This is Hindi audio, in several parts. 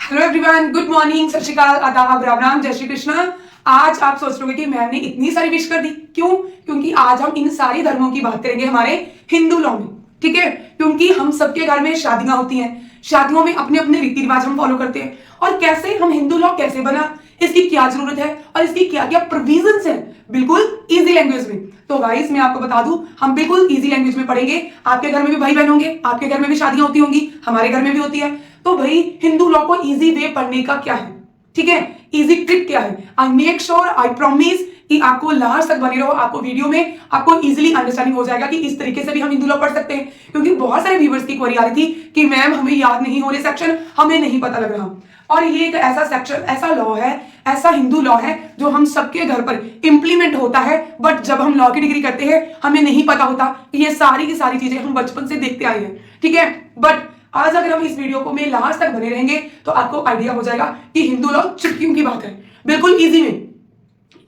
हेलो एवरीवन, गुड मॉर्निंग, सत श्री अकाल, आदाब, राम राम, जय श्री कृष्ण। आज आप सोच रहे हो कि मैम ने इतनी सारी विश कर दी, क्यों? क्योंकि आज हम इन सारी धर्मों की बात करेंगे हमारे हिंदू लॉ में, ठीक है। क्योंकि हम सबके घर में शादियां होती हैं, शादियों में अपने अपने रीति रिवाज हम फॉलो करते हैं, और कैसे हम हिंदू लॉ कैसे बना, इसकी क्या जरूरत है और इसकी क्या क्या प्रोविजंस है, बिल्कुल इजी लैंग्वेज में। तो गाइस मैं आपको बता दूं, हम बिल्कुल इजी लैंग्वेज में पढ़ेंगे। आपके घर में भी भाई बहन होंगे, आपके घर में भी शादियां होती होंगी, हमारे घर में भी होती है। तो भाई हिंदू लॉ को इजी वे पढ़ने का क्या है, ठीक है, इजी ट्रिक क्या है। I make sure, I promise कि आपको लास्ट तक बने रहो, आपको वीडियो में आपको इजीली अंडरस्टैंडिंग हो जाएगा कि इस तरीके से भी हम हिंदू लॉ पढ़ सकते हैं। क्योंकि बहुत सारे व्यूवर्स की क्वेरी आ रही थी कि मैम हमें याद नहीं हो रहे सेक्शन, हमें नहीं पता लग रहा। और ये एक ऐसा सेक्शन, ऐसा लॉ है, ऐसा हिंदू लॉ है जो हम सबके घर पर इंप्लीमेंट होता है। बट जब हम लॉ की डिग्री करते हैं हमें नहीं पता होता कि ये सारी की सारी चीजें हम बचपन से देखते आए हैं, ठीक है। बट आज अगर हम इस वीडियो को में लास्ट तक बने रहेंगे तो आपको आइडिया हो जाएगा कि हिंदू लॉ चुटकियों की बात है, बिल्कुल इजी में,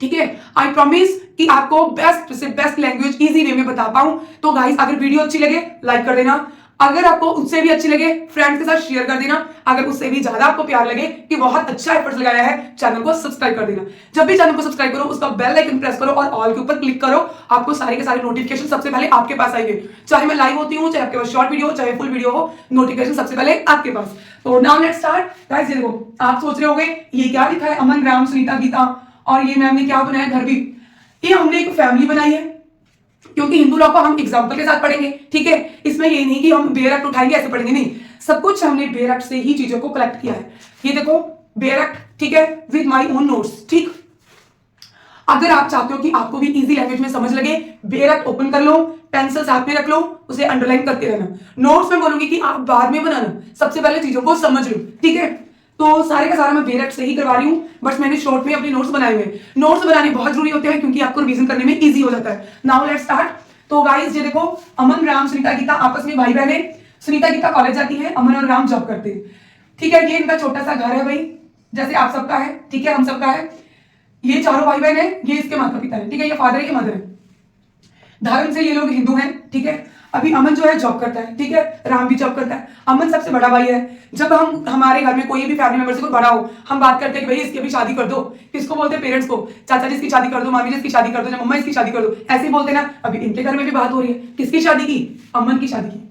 ठीक है। आई प्रॉमिस कि आपको बेस्ट से बेस्ट लैंग्वेज इजी वे में बता पाऊं। तो गाइस अगर वीडियो अच्छी लगे लाइक कर देना, अगर आपको उससे भी अच्छी लगे फ्रेंड्स के साथ शेयर कर देना, अगर उससे भी ज्यादा आपको प्यार लगे कि बहुत अच्छा एफर्ट्स लगाया है, चैनल को सब्सक्राइब कर देना। जब भी चैनल को सब्सक्राइब करो उसका बेल आइकन प्रेस करो और ऑल के ऊपर क्लिक करो, आपको सारे के सारे नोटिफिकेशन सबसे पहले आपके पास आएंगे। चाहे मैं लाइव होती हूँ, चाहे आपके पास शॉर्ट वीडियो हो, चाहे फुल वीडियो हो, नोटिफिकेशन सबसे पहले आपके पास। तो नाउ लेट्स स्टार्ट गाइस। ये देखो, आप सोच रहे होंगे ये क्या लिखा है, अमन, राम, सुनीता, गीता, और ये मैम ने क्या बनाया, घर भी। ये हमने एक फैमिली बनाई है, क्योंकि हिंदू लॉ को हम एग्जाम्पल के साथ पढ़ेंगे, ठीक है। इसमें ये नहीं कि हम बेयर एक्ट उठाएंगे ऐसे पढ़ेंगे, नहीं, सब कुछ हमने बेयर एक्ट से ही चीजों को कलेक्ट किया है। ये देखो बेयर एक्ट, ठीक है, विद माई ओन नोट्स, ठीक। अगर आप चाहते हो कि आपको भी इजी लैंग्वेज में समझ लगे, बेयर एक्ट ओपन कर लो, पेंसिल साथ में रख लो, उसे अंडरलाइन करते रहना। नोट्स में बोलूंगी कि आप बाद में बनाना, सबसे पहले चीजों को समझ लो, ठीक है। तो सारे का सारा मैं बेयर एक्ट से ही करवा रही हूँ, बस मैंने शॉर्ट में अपने नोट्स बनाए हुए। नोट्स बनाने बहुत जरूरी होते हैं क्योंकि आपको रिवीजन करने में इजी हो जाता है। Now let's start. तो गाइस ये देखो, अमन, राम, सुनीता, गीता आपस में भाई बहन है। सुनीता गीता कॉलेज जाती है, अमन और राम जॉब करते हैं, ठीक है। ये इनका छोटा सा घर है भाई, जैसे आप सबका है, ठीक है, हम सबका है। ये चारों भाई बहन है, ये इसके माता पिता है, ठीक है, ये फादर है, ये मदर है। धर्म से ये लोग हिंदू हैं, ठीक है। अभी अमन जो है जॉब करता है, ठीक है, राम भी जॉब करता है। अमन सबसे बड़ा भाई है। जब हम हमारे घर में कोई भी फैमिली मेंबर से कोई बड़ा हो, हम बात करते हैं कि भाई इसकी भी शादी कर दो। किसको बोलते हैं? पेरेंट्स को। चाचा जी इसकी शादी कर दो, मामी जी इसकी शादी कर दो, मम्मा इसकी शादी कर दो, ऐसे ही बोलते ना। अभी इनके घर में भी बात हो रही है, किसकी शादी की? अमन की शादी की,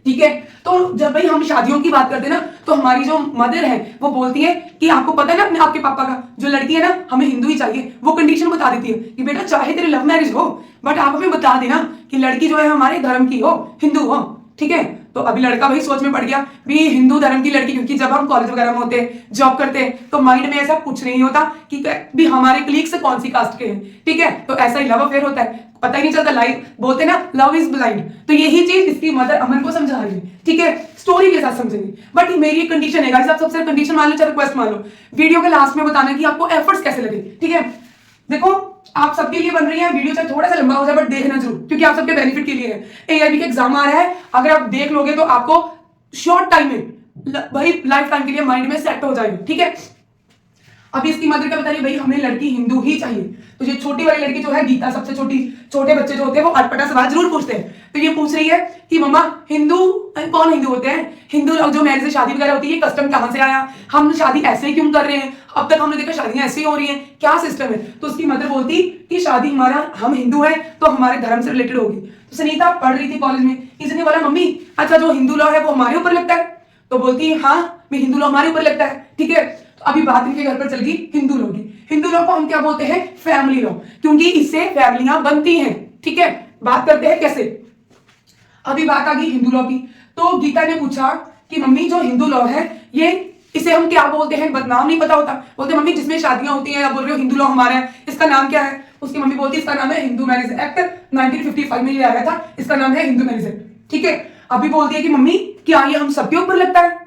ठीक है। तो जब भाई हम शादियों की बात करते हैं ना, तो हमारी जो मदर है वो बोलती है कि आपको पता है ना अपने आपके पापा का, जो लड़की है ना हमें हिंदू ही चाहिए। वो कंडीशन बता देती है कि बेटा चाहे तेरी लव मैरिज हो, बट आप हमें बता देना कि लड़की जो है हमारे धर्म की हो, हिंदू हो, ठीक है। तो अभी लड़का भाई सोच में पड़ गया भी हिंदू धर्म की लड़की, क्योंकि जब हम कॉलेज वगैरह में होते हैं, जॉब करते हैं, तो माइंड में ऐसा कुछ नहीं होता कि भी हमारे कलीग से कौन सी कास्ट के हैं, ठीक है। तो ऐसा ही लव अफेयर होता है, पता ही नहीं चलता, लाइफ बोलते ना लव इज ब्लाइंड। तो यही चीज इसकी मदर अमन को समझा रही है, ठीक है, स्टोरी के साथ समझेंगे। बट मेरी एक कंडीशन है गाइस, आप सबसे कंडीशन मान लो, चाहे रिक्वेस्ट मान लो, वीडियो के लास्ट में बताना कि आपको एफर्ट्स कैसे लगे, ठीक है। देखो आप सबके लिए बन रही है वीडियो, चाहे थोड़ा सा लंबा हो जाए बट देखना जरूर, क्योंकि आप सबके बेनिफिट के लिए है। एआईबी का एग्जाम आ रहा है, अगर आप देख लोगे तो आपको शॉर्ट टाइम में भाई लाइफ टाइम के लिए माइंड में सेट हो जाएगी, ठीक है। अभी इसकी मदर क्या बता रही है, भाई हमें लड़की हिंदू ही चाहिए। तो ये छोटी वाली लड़की जो है गीता, सबसे छोटी, छोटे बच्चे जो होते हैं वो अटपटा सवाल जरूर पूछते हैं। तो ये पूछ रही है कि मम्मा हिंदू कौन हिंदू होते हैं, हिंदू लोग जो मैरिज से शादी वगैरह होती है, कस्टम कहां से आया, हम शादी ऐसे क्यों कर रहे हैं, अब तक हमने देखा शादियां ऐसी हो रही हैं, क्या सिस्टम है। तो उसकी मदर बोलती कि शादी हमारा, हम हिंदू हैं तो हमारे धर्म से रिलेटेड होगी। तो सुनीता पढ़ रही थी कॉलेज में, इसने बोला मम्मी अच्छा जो हिंदू लॉ है वो हमारे ऊपर लगता है। तो बोलती है हाँ मैं हिंदू लॉ हमारे ऊपर लगता है, ठीक है। तो अभी बात इनके घर पर चल गई हिंदू लॉ की। हिंदू लॉ को हम क्या बोलते हैं? फैमिली लॉ, क्योंकि इससे फैमिलियां बनती हैं, ठीक है। बात करते हैं कैसे। अभी बात आ गई हिंदू लॉ की। तो गीता ने पूछा कि मम्मी जो हिंदू लॉ है ये, इसे हम क्या बोलते हैं? नाम नहीं पता होता। बोलते मम्मी जिसमें शादियां होती हैं, आप बोल रहे हो हिंदू लॉ हमारा है, इसका नाम क्या है? उसकी मम्मी बोलती इसका नाम है हिंदू मैरिज एक्ट, 1955 में ये आया था, इसका नाम है हिंदू मैरिज एक्ट, ठीक है। अभी बोलती है कि मम्मी क्या ये हम सबके ऊपर लगता है?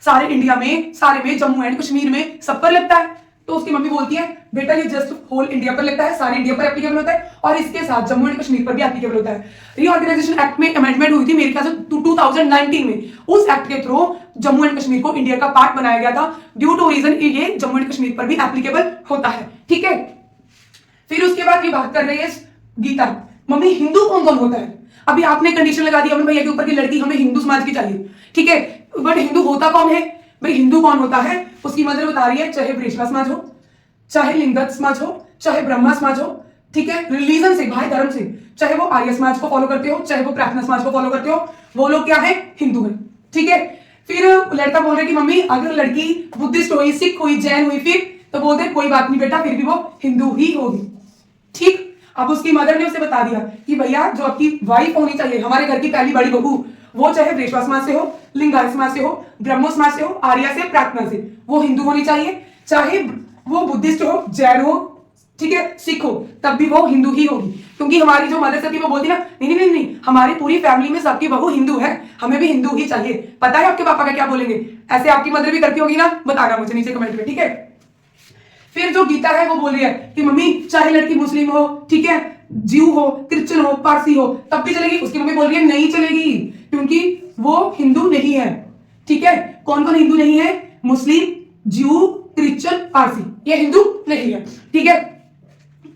सारे इंडिया में, सारे में, जम्मू एंड कश्मीर में सब पर लगता है। तो उसकी मम्मी बोलती है बेटा ये जस्ट होल इंडिया पर लगता है, सारे इंडिया पर एप्लीकेबल होता है, और इसके साथ जम्मू एंड कश्मीर पर भी एप्लीकेबल होता है। रीऑर्गेनाइजेशन एक्ट में अमेंडमेंट हुई थी मेरे ख्याल से 2019 में, उस एक्ट के थ्रू जम्मू एंड कश्मीर को इंडिया का पार्ट बनाया गया था। ड्यू टू रीजन ये जम्मू एंड कश्मीर पर भी एप्लीकेबल होता है, ठीक है। फिर उसके बाद ये बात कर रही है गीता, मम्मी हिंदू कौन कौन होता है? अभी आपने कंडीशन लगा दी अमन भैया के ऊपर की लड़की हमें हिंदू समाज की चाहिए, ठीक है, बट हिंदू होता कौन है? भाई हिंदू कौन होता है, उसकी मदर बता रही है चाहे वैश्य समाज हो, चाहे लिंगत समाज हो, चाहे ब्रह्मा समाज हो, ठीक है, रिलीजन से, भाई धर्म से, चाहे वो आर्य समाज को फॉलो करते हो, चाहे वो प्रार्थना समाज को फॉलो करते हो, वो लोग क्या है, हिंदू है। ठीक है, फिर लड़का बोल रहा है कि मम्मी अगर लड़की बुद्धिस्ट हुई, सिख हुई, जैन हुई, फिर तो बोलते हैं कोई बात नहीं बेटा, फिर भी वो हिंदू ही होगी। ठीक, अब उसकी मदर ने उसे बता दिया कि भैया जो आपकी वाइफ होनी चाहिए, हमारे घर की पहली बड़ी बहू, वो चाहे वैश्य समाज से हो, लिंगायत समाज से हो, ब्रह्मो समाज से हो, आर्य से, प्रार्थना से, वो हिंदू होनी चाहिए। चाहे वो बुद्धिस्ट हो, जैन हो, ठीक है, सिख हो, तब भी वो हिंदू ही होगी। क्योंकि हमारी जो मदर थी वो बोलती ना, नहीं नहीं नहीं, हमारी पूरी फैमिली में सबकी बहू हिंदू है, हमें भी हिंदू ही चाहिए। पता है आपके पापा का क्या बोलेंगे? ऐसे आपकी मदर भी करती होगी ना, बताना मुझे नीचे कमेंट में, ठीक है। फिर जो गीता है वो बोल रही है कि मम्मी चाहे लड़की मुस्लिम हो, ठीक है, ज्यू हो, क्रिश्चियन हो, पारसी हो, तब भी चलेगी। उसकी मम्मी बोल रही है नहीं चलेगी, क्योंकि वो हिंदू नहीं है। ठीक है, कौन कौन हिंदू नहीं है? मुस्लिम, ज्यू, क्रिश्चियन, पारसी, ये हिंदू नहीं है। ठीक है,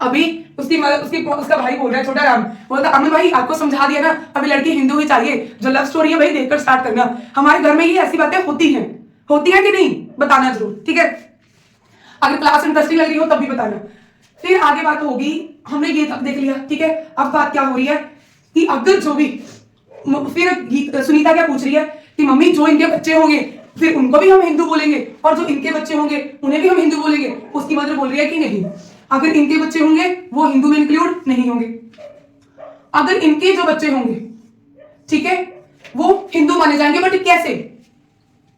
अभी उसका भाई बोल रहा है, छोटा राम बोलता, अमन भाई आपको समझा दिया ना, अभी लड़की हिंदू ही चाहिए। जो लव स्टोरी है भाई देखकर स्टार्ट करना। हमारे घर में ये ऐसी बातें होती हैं कि नहीं, बताना जरूर। ठीक है, अगर क्लास इंटरेस्टिंग लग रही हो तब भी बताना। फिर आगे बात होगी, हमने ये तक देख लिया। ठीक है, अब बात क्या हो रही है कि अगर जो भी, फिर सुनीता क्या पूछ रही है कि मम्मी जो इनके बच्चे होंगे फिर उनको भी हम हिंदू बोलेंगे, और जो इनके बच्चे होंगे उन्हें भी हम हिंदू बोलेंगे। उसकी मदर बोल रही है कि नहीं, अगर इनके बच्चे होंगे वो हिंदू में इंक्लूड नहीं होंगे। अगर इनके जो बच्चे होंगे, ठीक है, वो हिंदू माने जाएंगे, बट कैसे,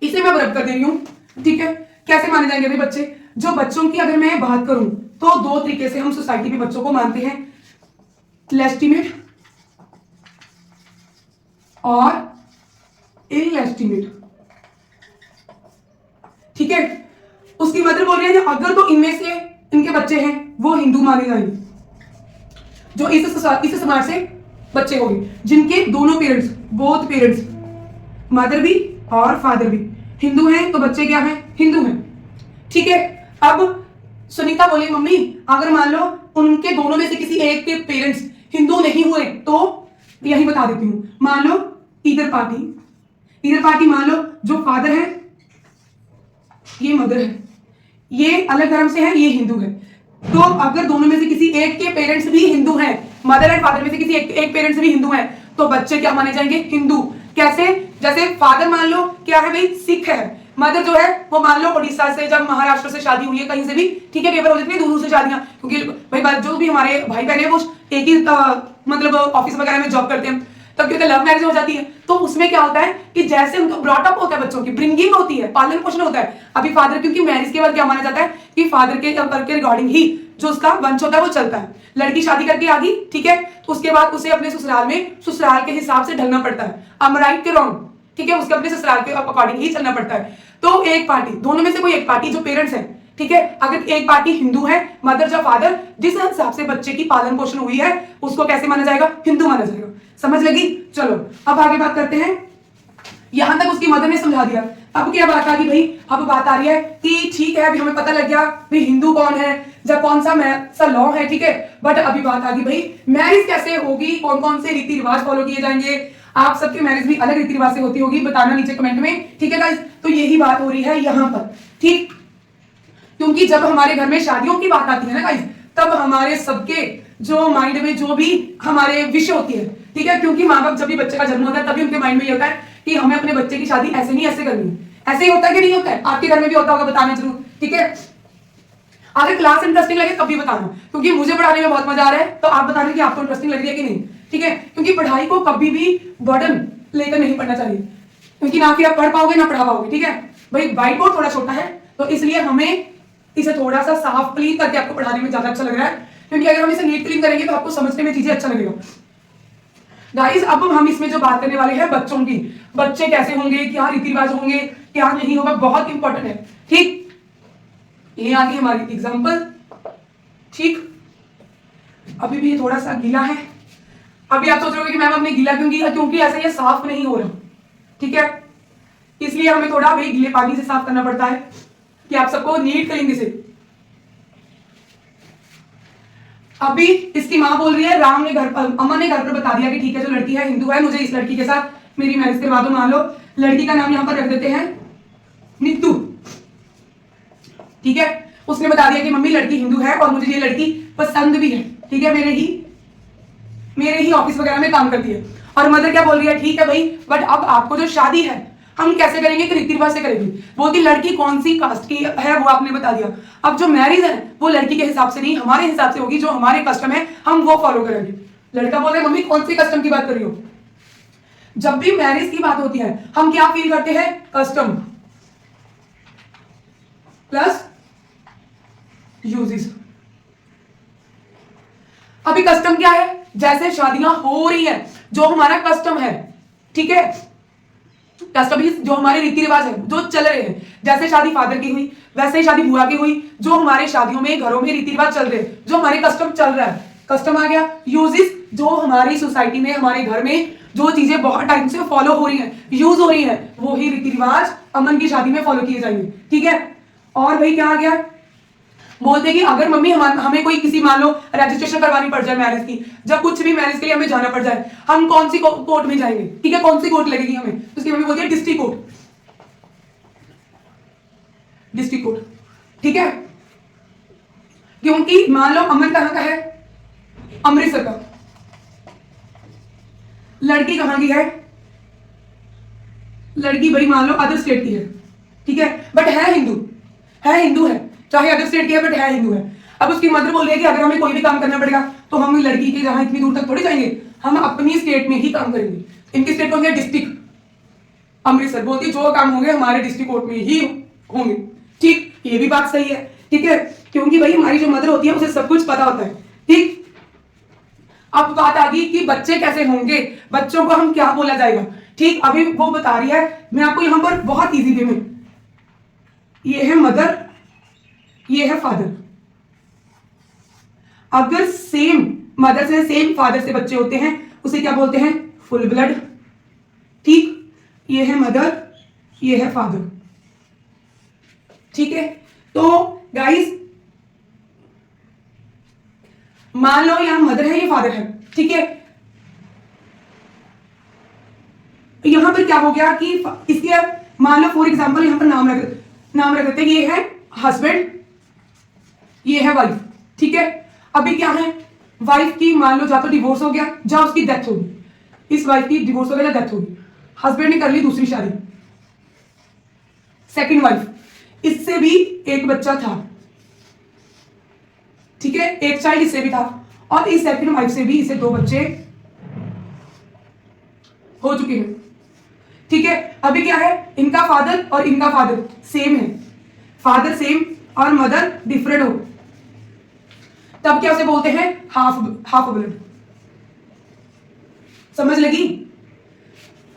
इसे मैं बराबर कर दे रही हूं। ठीक है, कैसे माने जाएंगे भाई बच्चे? जो बच्चों की अगर मैं बात करूं तो दो तरीके से हम सोसाइटी में बच्चों को मानते हैं, लेस्टिमेट और इलेस्टिमेट। ठीक है, उसकी मदर बोल रही है अगर तो इनमें से इनके बच्चे हैं वो हिंदू माने जाएंगे, जो इस समाज से बच्चे होंगे, जिनके दोनों पेरेंट्स, बोथ पेरेंट्स, मदर भी और फादर भी हिंदू हैं, तो बच्चे क्या हैं, हिंदू हैं। ठीक है, अब सुनीता बोली मम्मी अगर मान लो उनके दोनों में से किसी एक के पेरेंट्स हिंदू नहीं हुए, तो यही बता देती हूं, मान लो इधर पार्टी मान लो जो फादर है ये मदर है, ये अलग धर्म से है, ये हिंदू है। तो अगर दोनों में से किसी एक के पेरेंट्स भी हिंदू हैं, मदर एंड फादर में से किसी एक पेरेंट्स भी हिंदू हैं, तो बच्चे क्या माने जाएंगे, हिंदू। कैसे? जैसे फादर मान लो क्या है भाई, सिख है, मदर जो है वो मान लो उड़ीसा से, जब महाराष्ट्र से शादी हुई है कहीं से भी, ठीक है, पेपर हो जाते हैं दूर से शादियां, क्योंकि भाई जो भी हमारे भाई बहन है वो एक ही मतलब ऑफिस वगैरह में जॉब करते हैं, तब क्योंकि लव मैरिज हो जाती है, तो उसमें क्या होता है कि जैसे उनका ब्रॉटअप होता है, बच्चों की ब्रिंगिंग होती है, पालन पोषण होता है। अभी फादर, क्योंकि मैरिज के बाद क्या माना जाता है कि फादर के रिगार्डिंग ही जो उसका वंश होता है वो चलता है। लड़की शादी करके आ गई, ठीक है, तो उसके बाद उसे अपने ससुराल के हिसाब से ढलना पड़ता है। am I right के रॉन्ग, ठीक है, उसके अपने ससुराल के अकॉर्डिंग ही चलना पड़ता है। तो एक पार्टी, दोनों में से कोई एक पार्टी जो पेरेंट्स हैं, ठीक है, अगर एक पार्टी हिंदू है, मदर या फादर, जिस हिसाब से बच्चे की पालन पोषण हुई है उसको कैसे माना जाएगा, हिंदू माना जाएगा। समझ लगी? चलो अब आगे बात करते हैं। यहां तक उसकी मदर ने समझा दिया। अब क्या बात आ गई भाई, अब बात आ रही है कि ठीक है अभी हमें पता लग गया भाई हिंदू कौन है, जब कौन सा लॉ है, ठीक है, बट अभी बात आ गई भाई मैरिज कैसे होगी, कौन कौन से रीति रिवाज फॉलो किए जाएंगे। आप सबकी मैरिज भी अलग रीति रिवाज से होती होगी, बताना नीचे कमेंट में, ठीक है गाइस। तो यही बात हो रही है यहां पर, ठीक, क्योंकि जब हमारे घर में शादियों की बात आती है ना गाइस, तब हमारे सबके जो माइंड में जो भी हमारे विषय होती है, ठीक है, क्योंकि माँ बाप जब भी बच्चे का जन्म होता है तभी उनके माइंड में ये होता है कि हमें अपने बच्चे की शादी ऐसे नहीं ऐसे करनी है। ऐसे ही होता है कि नहीं होता है? आपके घर में भी होता होगा, बताना जरूर, ठीक है। अगर क्लास इंटरेस्टिंग लगे तब भी बताना, क्योंकि मुझे पढ़ाने में बहुत मजा आ रहा है, तो आप बताना कि आपको इंटरेस्टिंग लग रही है कि नहीं, ठीक है, क्योंकि पढ़ाई को कभी भी बर्डन लेकर नहीं पढ़ना चाहिए, क्योंकि ना फिर आप पढ़ पाओगे ना पढ़ा पाओगे, ठीक है भाई। व्हाइट बोर्ड थोड़ा छोटा है, तो इसलिए हमें इसे थोड़ा सा साफ क्लीन करके आपको पढ़ाने में ज्यादा अच्छा लग रहा है, क्योंकि अगर हम इसे नीट क्लीन करेंगे तो आपको समझने में चीजें अच्छा लगेगा। गाइस अब हम इसमें जो बात करने वाले हैं बच्चों की, बच्चे कैसे होंगे, क्या रीति रिवाज होंगे, क्या नहीं होगा, बहुत इंपॉर्टेंट है, ठीक। ये आ गई हमारी एग्जांपल, ठीक। अभी भी थोड़ा सा गीला है। अभी आप सोच रहे हो कि मैम अपने गीला क्योंकि ऐसे ये साफ नहीं हो रहा, ठीक है, इसलिए हमें थोड़ा भाई गीले पानी से साफ करना पड़ता है कि आप सबको नीट करेंगे से। अभी इसकी माँ बोल रही है अम्मा ने घर पर बता दिया कि ठीक है जो लड़की है हिंदू है, मुझे इस लड़की के साथ मेरी मैरिज करवा दो। मान लो लड़की का नाम यहाँ पर रख देते हैं नीतू, ठीक है, उसने बता दिया कि मम्मी लड़की हिंदू है और मुझे ये लड़की पसंद भी है, ठीक है, मेरे ही ऑफिस वगैरह में काम करती है। और मदर क्या बोल रही है, ठीक है भाई, बट अब आपको जो शादी है हम कैसे करेंगे, कि रीति रिवाज से करेंगे। बोलती लड़की कौन सी कास्ट की है वो आपने बता दिया, अब जो मैरिज है वो लड़की के हिसाब से नहीं हमारे हिसाब से होगी, जो हमारे कस्टम है हम वो फॉलो करेंगे। लड़का बोल रहे मम्मी कौन सी कस्टम की बात कर रही हो। जब भी मैरिज की बात होती है हम क्या फील करते हैं, कस्टम प्लस यूजेस। अभी कस्टम क्या है, जैसे शादियां हो रही है जो हमारा कस्टम है, ठीक है, कस्टम जो हमारे रीति रिवाज है जो चल रहे हैं, जैसे शादी फादर की हुई वैसे ही शादी बुआ की हुई, जो हमारे शादियों में घरों में रीति रिवाज चल रहे हैं, जो हमारे कस्टम चल रहा है, कस्टम आ गया। यूजेस, जो हमारी सोसाइटी में हमारे घर में जो चीजें बहुत टाइम से फॉलो हो रही हैं, यूज हो रही हैं, वो ही रीति रिवाज अमन की शादी में फॉलो किए जाएंगे, ठीक है। और भाई क्या आ गया, बोलते कि अगर मम्मी हमें कोई किसी मान लो रजिस्ट्रेशन करवानी पड़ जाए मैरिज की, जब कुछ भी मैरिज के लिए हमें जाना पड़ जाए, हम कौन सी कोर्ट में जाएंगे, ठीक है, कौन सी कोर्ट लगेगी हमें, तो उसकी मम्मी बोलती है डिस्ट्रिक्ट कोर्ट, डिस्ट्रिक्ट कोर्ट, ठीक है। क्योंकि मान लो अमन कहां का है, अमृतसर का, लड़की कहां की है, लड़की भाई मान लो अदर स्टेट की है, ठीक है, बट है हिंदू है, चाहे अदर स्टेट की है बट है हिंदू है। अब उसकी मदर बोल रही है कि अगर हमें कोई भी काम करना पड़ेगा तो हम लड़की के जहां इतनी दूर तक थोड़ी जाएंगे, हम अपनी स्टेट में ही काम करेंगे। इनकी स्टेट कौन सी है, डिस्ट्रिक्ट अमृतसर। बोलती है जो काम होंगे हमारे डिस्ट्रिक्ट कोर्ट में ही होंगे, ठीक, ये भी बात सही है, ठीक है, क्योंकि भाई हमारी जो मदर होती है उसे सब कुछ पता होता है, ठीक। अब बात आ गई कि बच्चे कैसे होंगे, बच्चों को हम क्या बोला जाएगा, ठीक, अभी वो बता रही है, मैं आपको यहां पर बहुत इजी वे में, ये है मदर, ये है फादर। अगर सेम मदर से सेम फादर से बच्चे होते हैं उसे क्या बोलते हैं, फुल ब्लड, ठीक, ये है मदर, ये है फादर, ठीक है। तो गाइस मान लो यहां मदर है, ये फादर है, ठीक है, यहां पर क्या हो गया कि इसके मान लो फॉर एग्जांपल यहां पर नाम रख देते हैं, ये है हस्बैंड, ये है वाइफ, ठीक है। अभी क्या है, वाइफ की मान लो जा तो डिवोर्स हो गया, जा उसकी डेथ होगी, इस वाइफ की डिवोर्स हो गया, डेथ होगी, हस्बैंड ने कर ली दूसरी शादी, सेकंड वाइफ, इससे भी एक बच्चा था, ठीक है, एक चाइल्ड इससे भी था, और इस सेकंड वाइफ से भी इसे 2 बच्चे हो चुके हैं, ठीक है। अभी क्या है, इनका फादर और इनका फादर सेम है, फादर सेम और मदर डिफरेंट हो, तब क्या उसे बोलते हैं, हाफ ब्लड। समझ लगी।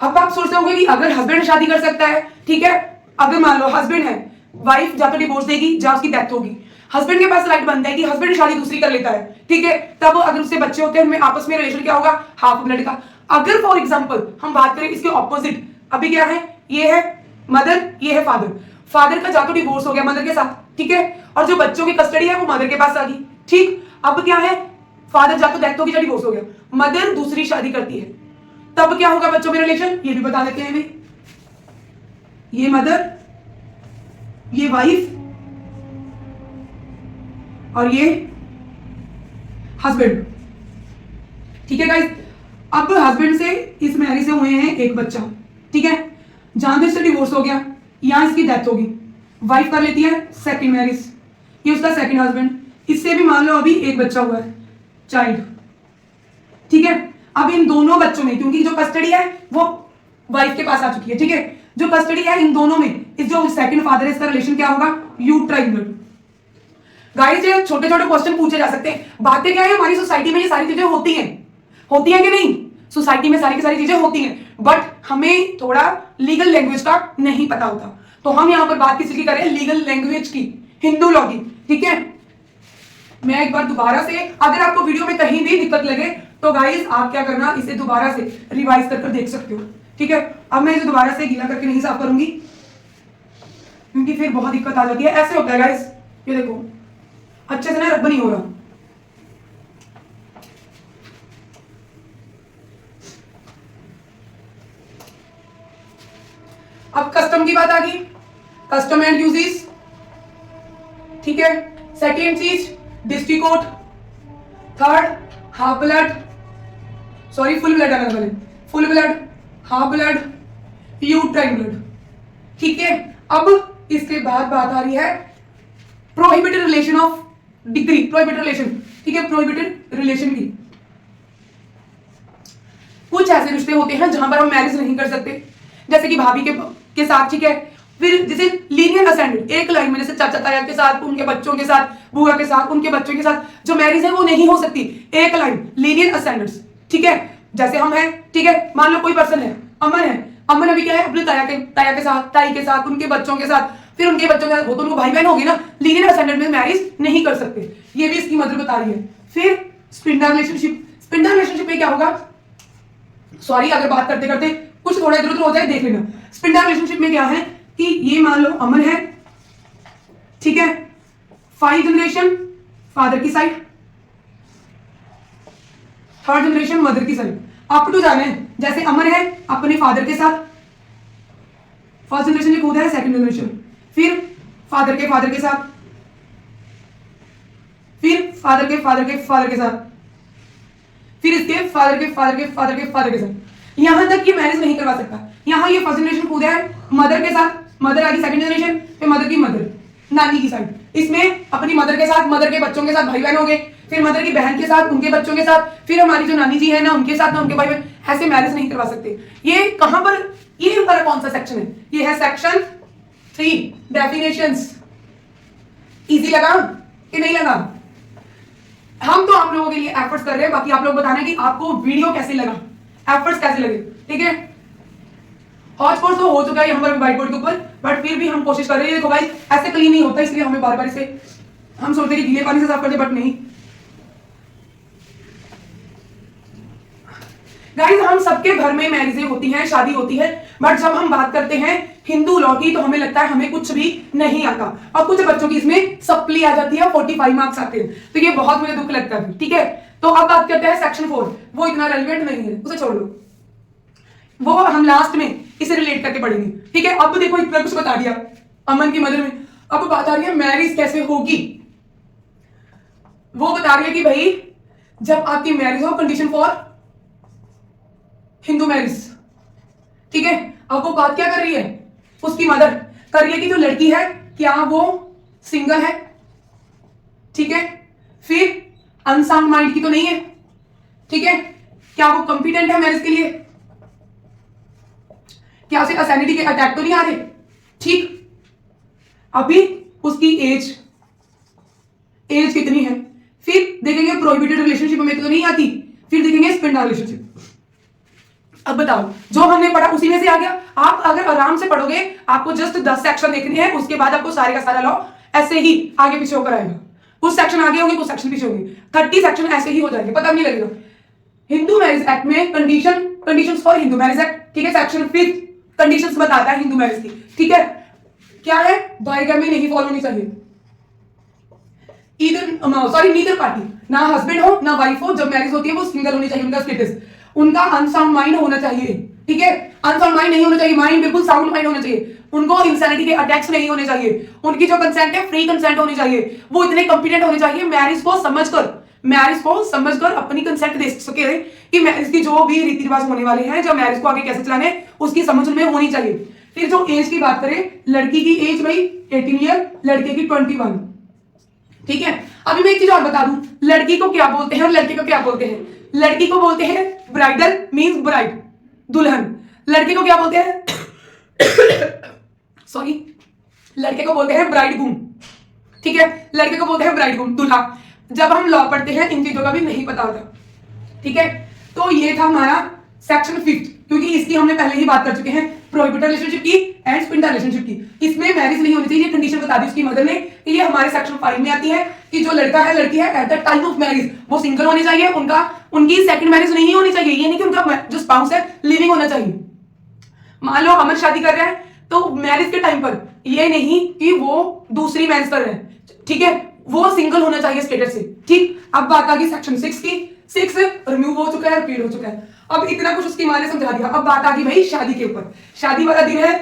अब आप सोचते होंगे कि अगर हस्बैंड शादी कर सकता है, ठीक है, अगर मान लो हस्बैंड है, वाइफ जा तो डिवोर्स देगी, जा उसकी डेथ होगी, हस्बैंड के पास राइट बनता है कि हस्बैंड शादी दूसरी कर लेता है, ठीक है, तब अगर उससे बच्चे होते हैं आपस में रिलेशन क्या होगा, हाफ ब्लड का। अगर फॉर एग्जांपल हम बात करें इसके ऑपोजिट, अभी क्या है, ये है मदर, ये है फादर, फादर का जा तो डिवोर्स हो गया मदर के साथ, ठीक है, और जो बच्चों की कस्टडी है वो मदर के पास आ गई, ठीक। अब क्या है, फादर जा तो डेथ होगी, जा डिवोर्स हो गया, मदर दूसरी शादी करती है, तब क्या होगा बच्चों में रिलेशन, ये भी बता देते हैं भाई, ये मदर, ये वाइफ और ये हस्बैंड, ठीक है गाइस। अब हस्बैंड से इस मैरिज से हुए हैं एक बच्चा, ठीक है, जहां से डिवोर्स हो गया, यहां इसकी डेथ होगी, वाइफ कर लेती है सेकंड मैरिज, ये उसका सेकंड हस्बैंड, इससे भी मान लो अभी एक बच्चा हुआ है, चाइल्ड, ठीक है। अब इन दोनों बच्चों में क्योंकि जो कस्टडी है वो वाइफ के पास आ चुकी है, ठीक है, जो कस्टडी है इन दोनों में, इस जो सेकंड फादर है इसका रिलेशन क्या होगा, यूट्राइन ब्लड। गाइस ये छोटे छोटे क्वेश्चन पूछे जा सकते हैं, बातें क्या है, हमारी सोसाइटी में ये सारी चीजें होती हैं कि नहीं, सोसाइटी में सारी की सारी चीजें होती हैं, बट हमें थोड़ा लीगल लैंग्वेज का नहीं पता होता, तो हम यहां पर बात किसी की करें, लीगल लैंग्वेज की, हिंदू लॉ की, ठीक है। मैं एक बार दोबारा से, अगर आपको वीडियो में कहीं भी दिक्कत लगे तो गाइस आप क्या करना, इसे दोबारा से रिवाइज कर देख सकते हो, ठीक है। अब मैं इसे दोबारा से गीला करके नहीं साफ करूंगी क्योंकि फिर बहुत दिक्कत आ जाती है, ऐसे होता है गाइस, ये देखो अच्छे से ना रब नहीं हो रहा। अब कस्टम की बात आ गई, कस्टम एंड यूजेस, ठीक है। सेकेंड चीज डिस्ट्रिकोट, third half blood, sorry full blood आना पहले, full blood, half blood, uterine blood, ठीक है। अब इसके बाद बात आ रही है prohibited relation of degree, prohibited relation, ठीक है, प्रोहिबिटेड रिलेशन की। कुछ ऐसे रिश्ते होते हैं जहां पर हम मैरिज नहीं कर सकते, जैसे कि भाभी के साथ, ठीक है। फिर जैसे लीनियर असेंडेंट, एक लाइन में, जैसे चाचा ताया के साथ, उनके बच्चों के साथ, बुआ के साथ, उनके बच्चों के साथ जो मैरिज है वो नहीं हो सकती, एक लाइन, लीनियर असेंडेंट्स, ठीक है। जैसे हम हैं, ठीक है, मान लो कोई पर्सन है, अमन है, अमन अभी क्या है अपने ताया के साथ, ताई के साथ, उनके बच्चों के साथ, फिर उनके बच्चों के साथ, वो तो उनको भाई बहन होगी ना, लीनियर असेंडेंट में मैरिज नहीं कर सकते, ये भी इसकी मदर बता रही है। फिर स्पिंडल रिलेशनशिप, स्पिंडल रिलेशनशिप में क्या होगा, सॉरी अगर बात करते करते कुछ थोड़ा इधर उधर हो जाए देख लेना। स्पिंडल रिलेशनशिप में क्या है कि ये मान लो अमन है, ठीक है, 5 जनरेशन फादर की साइड, 3rd जनरेशन मदर की साइड, अप टू जाने, जैसे अमन है अपने फादर के साथ, 1st जनरेशन ये खुद है, 2nd जनरेशन, फिर फादर के साथ, फिर फादर के साथ, फिर इसके फादर के साथ, यहां तक ये मैरिज नहीं करवा सकता। यहां ये 1st जनरेशन खुद है मदर के साथ, मदर आ गई 2nd जनरेशन, फिर मदर की मदर, नानी की साइड, इसमें अपनी मदर के साथ, मदर के बच्चों के साथ भाई बहन हो गए, फिर मदर की बहन के साथ, उनके बच्चों के साथ, फिर हमारी जो नानी जी है ना उनके साथ ना उनके भाई बहन, ऐसे मैरिज नहीं करवा सकते। ये कहां पर, ये हमारा कौन सा सेक्शन है, ये है सेक्शन 3 डेफिनेशंस। इजी लगा कि नहीं लगा? हम तो आप लोगों के लिए एफर्ट्स कर रहे हैं, बाकी आप लोग बताना कि आपको वीडियो कैसे लगा, एफर्ट्स कैसे लगे, ठीक है। हॉटस्पॉट तो हो चुका है हमारे व्हाइट बोर्ड के ऊपर, बट फिर भी हम कोशिश कर रहे हैं। देखो भाई ऐसे क्लीन नहीं होता, इसलिए हमें बार बार इसे हम सोचते हैं कि गीले पानी से साफ कर दे, बट नहीं गाइस, हम सबके घर में मैरिजें होती हैं, शादी होती है, बट जब हम बात करते हैं हिंदू लॉ की तो हमें लगता है हमें कुछ भी नहीं आता, और कुछ बच्चों की इसमें सप्ली आ जाती है, 45 मार्क्स आते हैं, तो ये बहुत मुझे दुख लगता है, ठीक है। तो अब बात करते हैं सेक्शन 4, वो इतना रेलिवेंट नहीं है, उसे छोड़ लो, वो हम लास्ट में इसे रिलेट करके पढ़ेंगे, ठीक है। अब देखो इतना कुछ बता दिया अमन की मदर में, अब बात आ रही है मैरिज कैसे होगी। वो बता रही है कि भाई जब आपकी मैरिज हो, कंडीशन फॉर हिंदू मैरिज, ठीक है। अब वो बात क्या कर रही है, उसकी मदर कर रही है कि जो लड़की है क्या वो सिंगल है, ठीक है, फिर अनसाउंड माइंड की तो नहीं है, ठीक है, क्या वो कॉम्पिटेंट है मैरिज के लिए, क्या उसे असैनिटी के अटैक तो नहीं आ रहे, ठीक। अभी उसकी एज कितनी है, फिर देखेंगे प्रोहिबिटेड रिलेशनशिप में तो नहीं आती, फिर देखेंगे स्पिंडल रिलेशनशिप। अब बताओ जो हमने पढ़ा उसी में से आ गया। आप अगर आराम से पढ़ोगे, आपको जस्ट 10 सेक्शन देखने हैं, उसके बाद आपको सारे का सारा लॉ ऐसे ही आगे पीछे होकर आएगा, कुछ सेक्शन आगे होंगे, कुछ सेक्शन पीछे होंगे, 30 सेक्शन ऐसे ही हो जाएंगे, पता नहीं लगेगा। हिंदू मैरिज एक्ट में conditions for Hindu marriage act, ठीक है, सेक्शन 5 कंडीशंस बताता है हिंदू मैरिज की, ठीक है। क्या है, बाइगैमी नहीं फॉलो होनी चाहिए, नीदर पार्टी, ना हस्बैंड हो ना वाइफ हो, जब मैरिज होती है वो सिंगल होनी चाहिए, उनका स्टेटस, उनका अनसाउंड माइंड होना चाहिए, ठीक है, अनसाउंड माइंड नहीं होना चाहिए, माइंड बिल्कुल साउंड माइंड होना चाहिए, उनको इंसैनिटी के अटैक्स नहीं होने चाहिए, उनकी जो कंसेंट है फ्री कंसेंट होनी चाहिए, वो इतने कॉम्पिटेंट होने चाहिए मैरिज को समझकर अपनी कंसेंट दे सके कि मैरिज की जो भी रीति रिवाज होने वाले हैं, जो मैरिज को आगे कैसे चलाने उसकी समझ में होनी चाहिए। फिर जो एज की बात करें, लड़की की एज भाई 18 ईयर, लड़के की 21, ठीक है। अभी मैं एक चीज और बता दूं, लड़की को क्या बोलते हैं और लड़के को क्या बोलते हैं। लड़की को बोलते हैं ब्राइडल, मींस ब्राइड, दुल्हन। लड़के को क्या बोलते हैं सॉरी, लड़के को बोलते हैं ब्राइडग्रूम, ठीक है, लड़के को बोलते हैं ब्राइडग्रूम, दूल्हा। जब हम लॉ पढ़ते हैं इन चीजों का भी नहीं पता होता, ठीक है। तो ये था हमारा सेक्शन 5, क्योंकि इसकी हमने पहले ही बात कर चुके हैं, प्रोहिबिटेड रिलेशनशिप की एंड स्पिंडल रिलेशनशिप की। इसमें मैरिज नहीं होनी चाहिए, कंडीशन बता दी उसकी मदर ने, ये हमारे सेक्शन 5 में आती है कि जो लड़का है लड़की है at the time of marriage वो सिंगल होने चाहिए, उनकी सेकंड मैरिज नहीं होनी चाहिए, ये नहीं कि उनका जो स्पाउस है लिविंग होना चाहिए। मान लो अमन शादी कर रहा है तो मैरिज के टाइम पर ये नहीं कि वो दूसरी मैरिज कर रहे हैं, ठीक है, वो सिंगल होना चाहिए स्टेटस से, ठीक। अब बात आ गई सेक्शन 6 की, 6 रिमूव हो चुका है, रिपीट हो चुका है। अब इतना कुछ उसकी माँ ने समझा दिया। अब बात आ गई भाई शादी के ऊपर, शादी वाला दिन है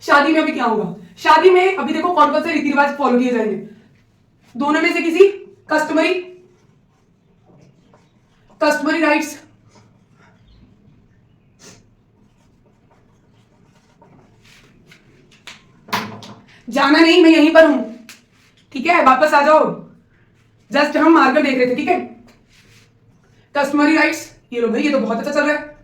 शादी में अभी क्या होगा, शादी में अभी देखो कौन कौन से रीति रिवाज फॉलो किए जाएंगे, दोनों में से किसी कस्टमरी राइट्स, जाना नहीं, मैं यहीं पर हूं, ठीक है, वापस आ जाओ, जस्ट हम मार्कर देख रहे थे, ठीक है। कस्टमरी राइट्स, ये लो भाई, ये तो बहुत अच्छा चल रहा है।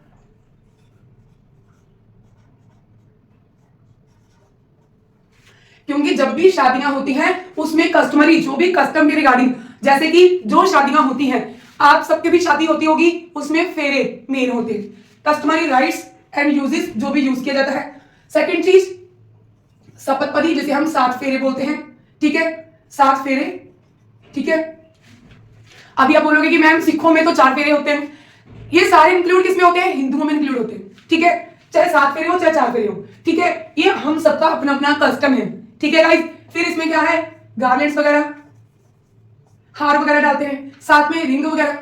क्योंकि जब भी शादियां होती हैं उसमें कस्टमरी, जो भी कस्टम के रिगार्डिंग, जैसे कि जो शादियां होती हैं, आप सबके भी शादी होती होगी, उसमें फेरे मेन होते हैं, कस्टमरी राइट्स एंड यूजेस जो भी यूज किया जाता है। सेकंड चीज सपतपदी, जिसे हम 7 फेरे बोलते हैं, ठीक है, 7 फेरे, ठीक है। अभी आप बोलोगे कि मैम सिखों में तो 4 फेरे होते हैं, ये सारे इंक्लूड किसमें होते हैं, हिंदुओं में इंक्लूड होते हैं, ठीक है, चाहे 7 फेरे हो चाहे 4 फेरे हो, ठीक है, ये हम सबका अपना अपना कस्टम है, ठीक है गाइस। फिर इसमें क्या है, गार्लेंड्स वगैरह, हार वगैरह डालते हैं, साथ में रिंग वगैरह,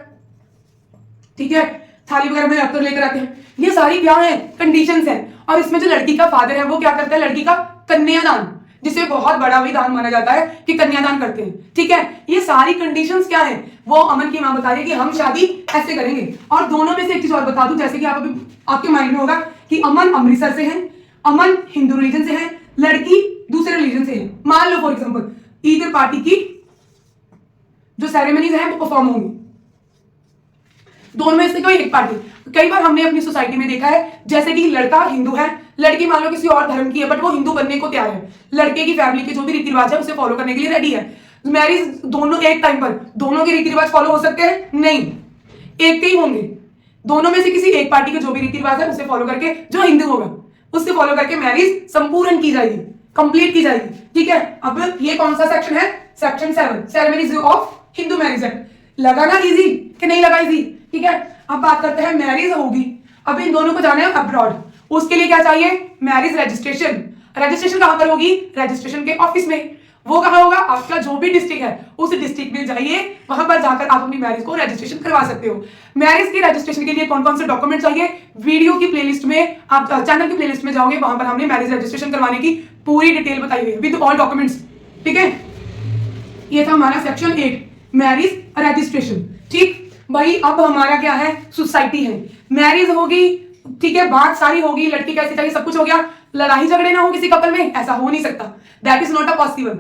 ठीक है, थाली वगैरह में रखकर लेकर आते हैं, ये सारी क्या है, कंडीशंस हैं। और इसमें जो लड़की का फादर है वो क्या करता है, लड़की का कन्यादान, जिसे बहुत बड़ा भी दान माना जाता है कि कन्यादान करते हैं, ठीक है। ये सारी कंडीशंस क्या है, वो अमन की मां बता रही है कि हम शादी ऐसे करेंगे। और दोनों में से एक चीज और बता दूं, जैसे कि आप अभी आपके माइंड में होगा कि अमन अमृतसर से है, अमन हिंदू रिलीजन से है, लड़की दूसरे रिलीजन से है। मान लो फॉर एग्जाम्पल ईदर पार्टी की जो सेरेमनीज है वो परफॉर्म होंगी, दोनों में से कोई एक पार्टी। कई बार हमने अपनी सोसाइटी में देखा है, जैसे कि लड़का हिंदू है, लड़की मान लो किसी और धर्म की है, बट वो हिंदू बनने को तैयार है, लड़के की फैमिली के जो भी रीति रिवाज है उसे फॉलो करने के लिए रेडी है। मैरिज दोनों एक टाइम पर, दोनों के रीति रिवाज फॉलो हो सकते हैं, नहीं, एक के ही होंगे। दोनों में से किसी एक पार्टी के जो भी रीति रिवाज है उसे फॉलो करके, जो हिंदू होगा उससे फॉलो करके मैरिज संपूर्ण की जाएगी, कंप्लीट की जाएगी, ठीक है। अब ये कौन सा सेक्शन है, section 7, ceremonies of Hindu marriage act. लगा ना इजी कि नहीं लगा इजी, ठीक है। अब बात करते हैं, मैरिज होगी, अब इन दोनों को जाना है अब्रॉड, उसके लिए क्या चाहिए, मैरिज रजिस्ट्रेशन। रजिस्ट्रेशन कहां पर होगी, रजिस्ट्रेशन के ऑफिस में। वो कहां होगा, आपका जो भी डिस्ट्रिक्ट है उस डिस्ट्रिक्ट में जाइए, वहां पर जाकर आप अपनी मैरिज को रजिस्ट्रेशन करवा सकते हो। मैरिज की रजिस्ट्रेशन के लिए कौन कौन से डॉक्यूमेंट चाहिए, वीडियो की प्लेलिस्ट में, आप चैनल की प्लेलिस्ट में जाओगे, वहां पर हमने मैरिज रजिस्ट्रेशन करवाने की पूरी डिटेल बताई हुई है विद ऑल डॉक्यूमेंट्स, ठीक है। ये था हमारा सेक्शन 8, मैरिज रजिस्ट्रेशन, ठीक भाई। अब हमारा क्या है, सोसाइटी है, मैरिज होगी, ठीक है, बात सारी होगी, लड़की कैसी चाहिए, सब कुछ हो गया, लड़ाई झगड़े ना हो किसी कपल में, ऐसा हो नहीं सकता, that is not a possible.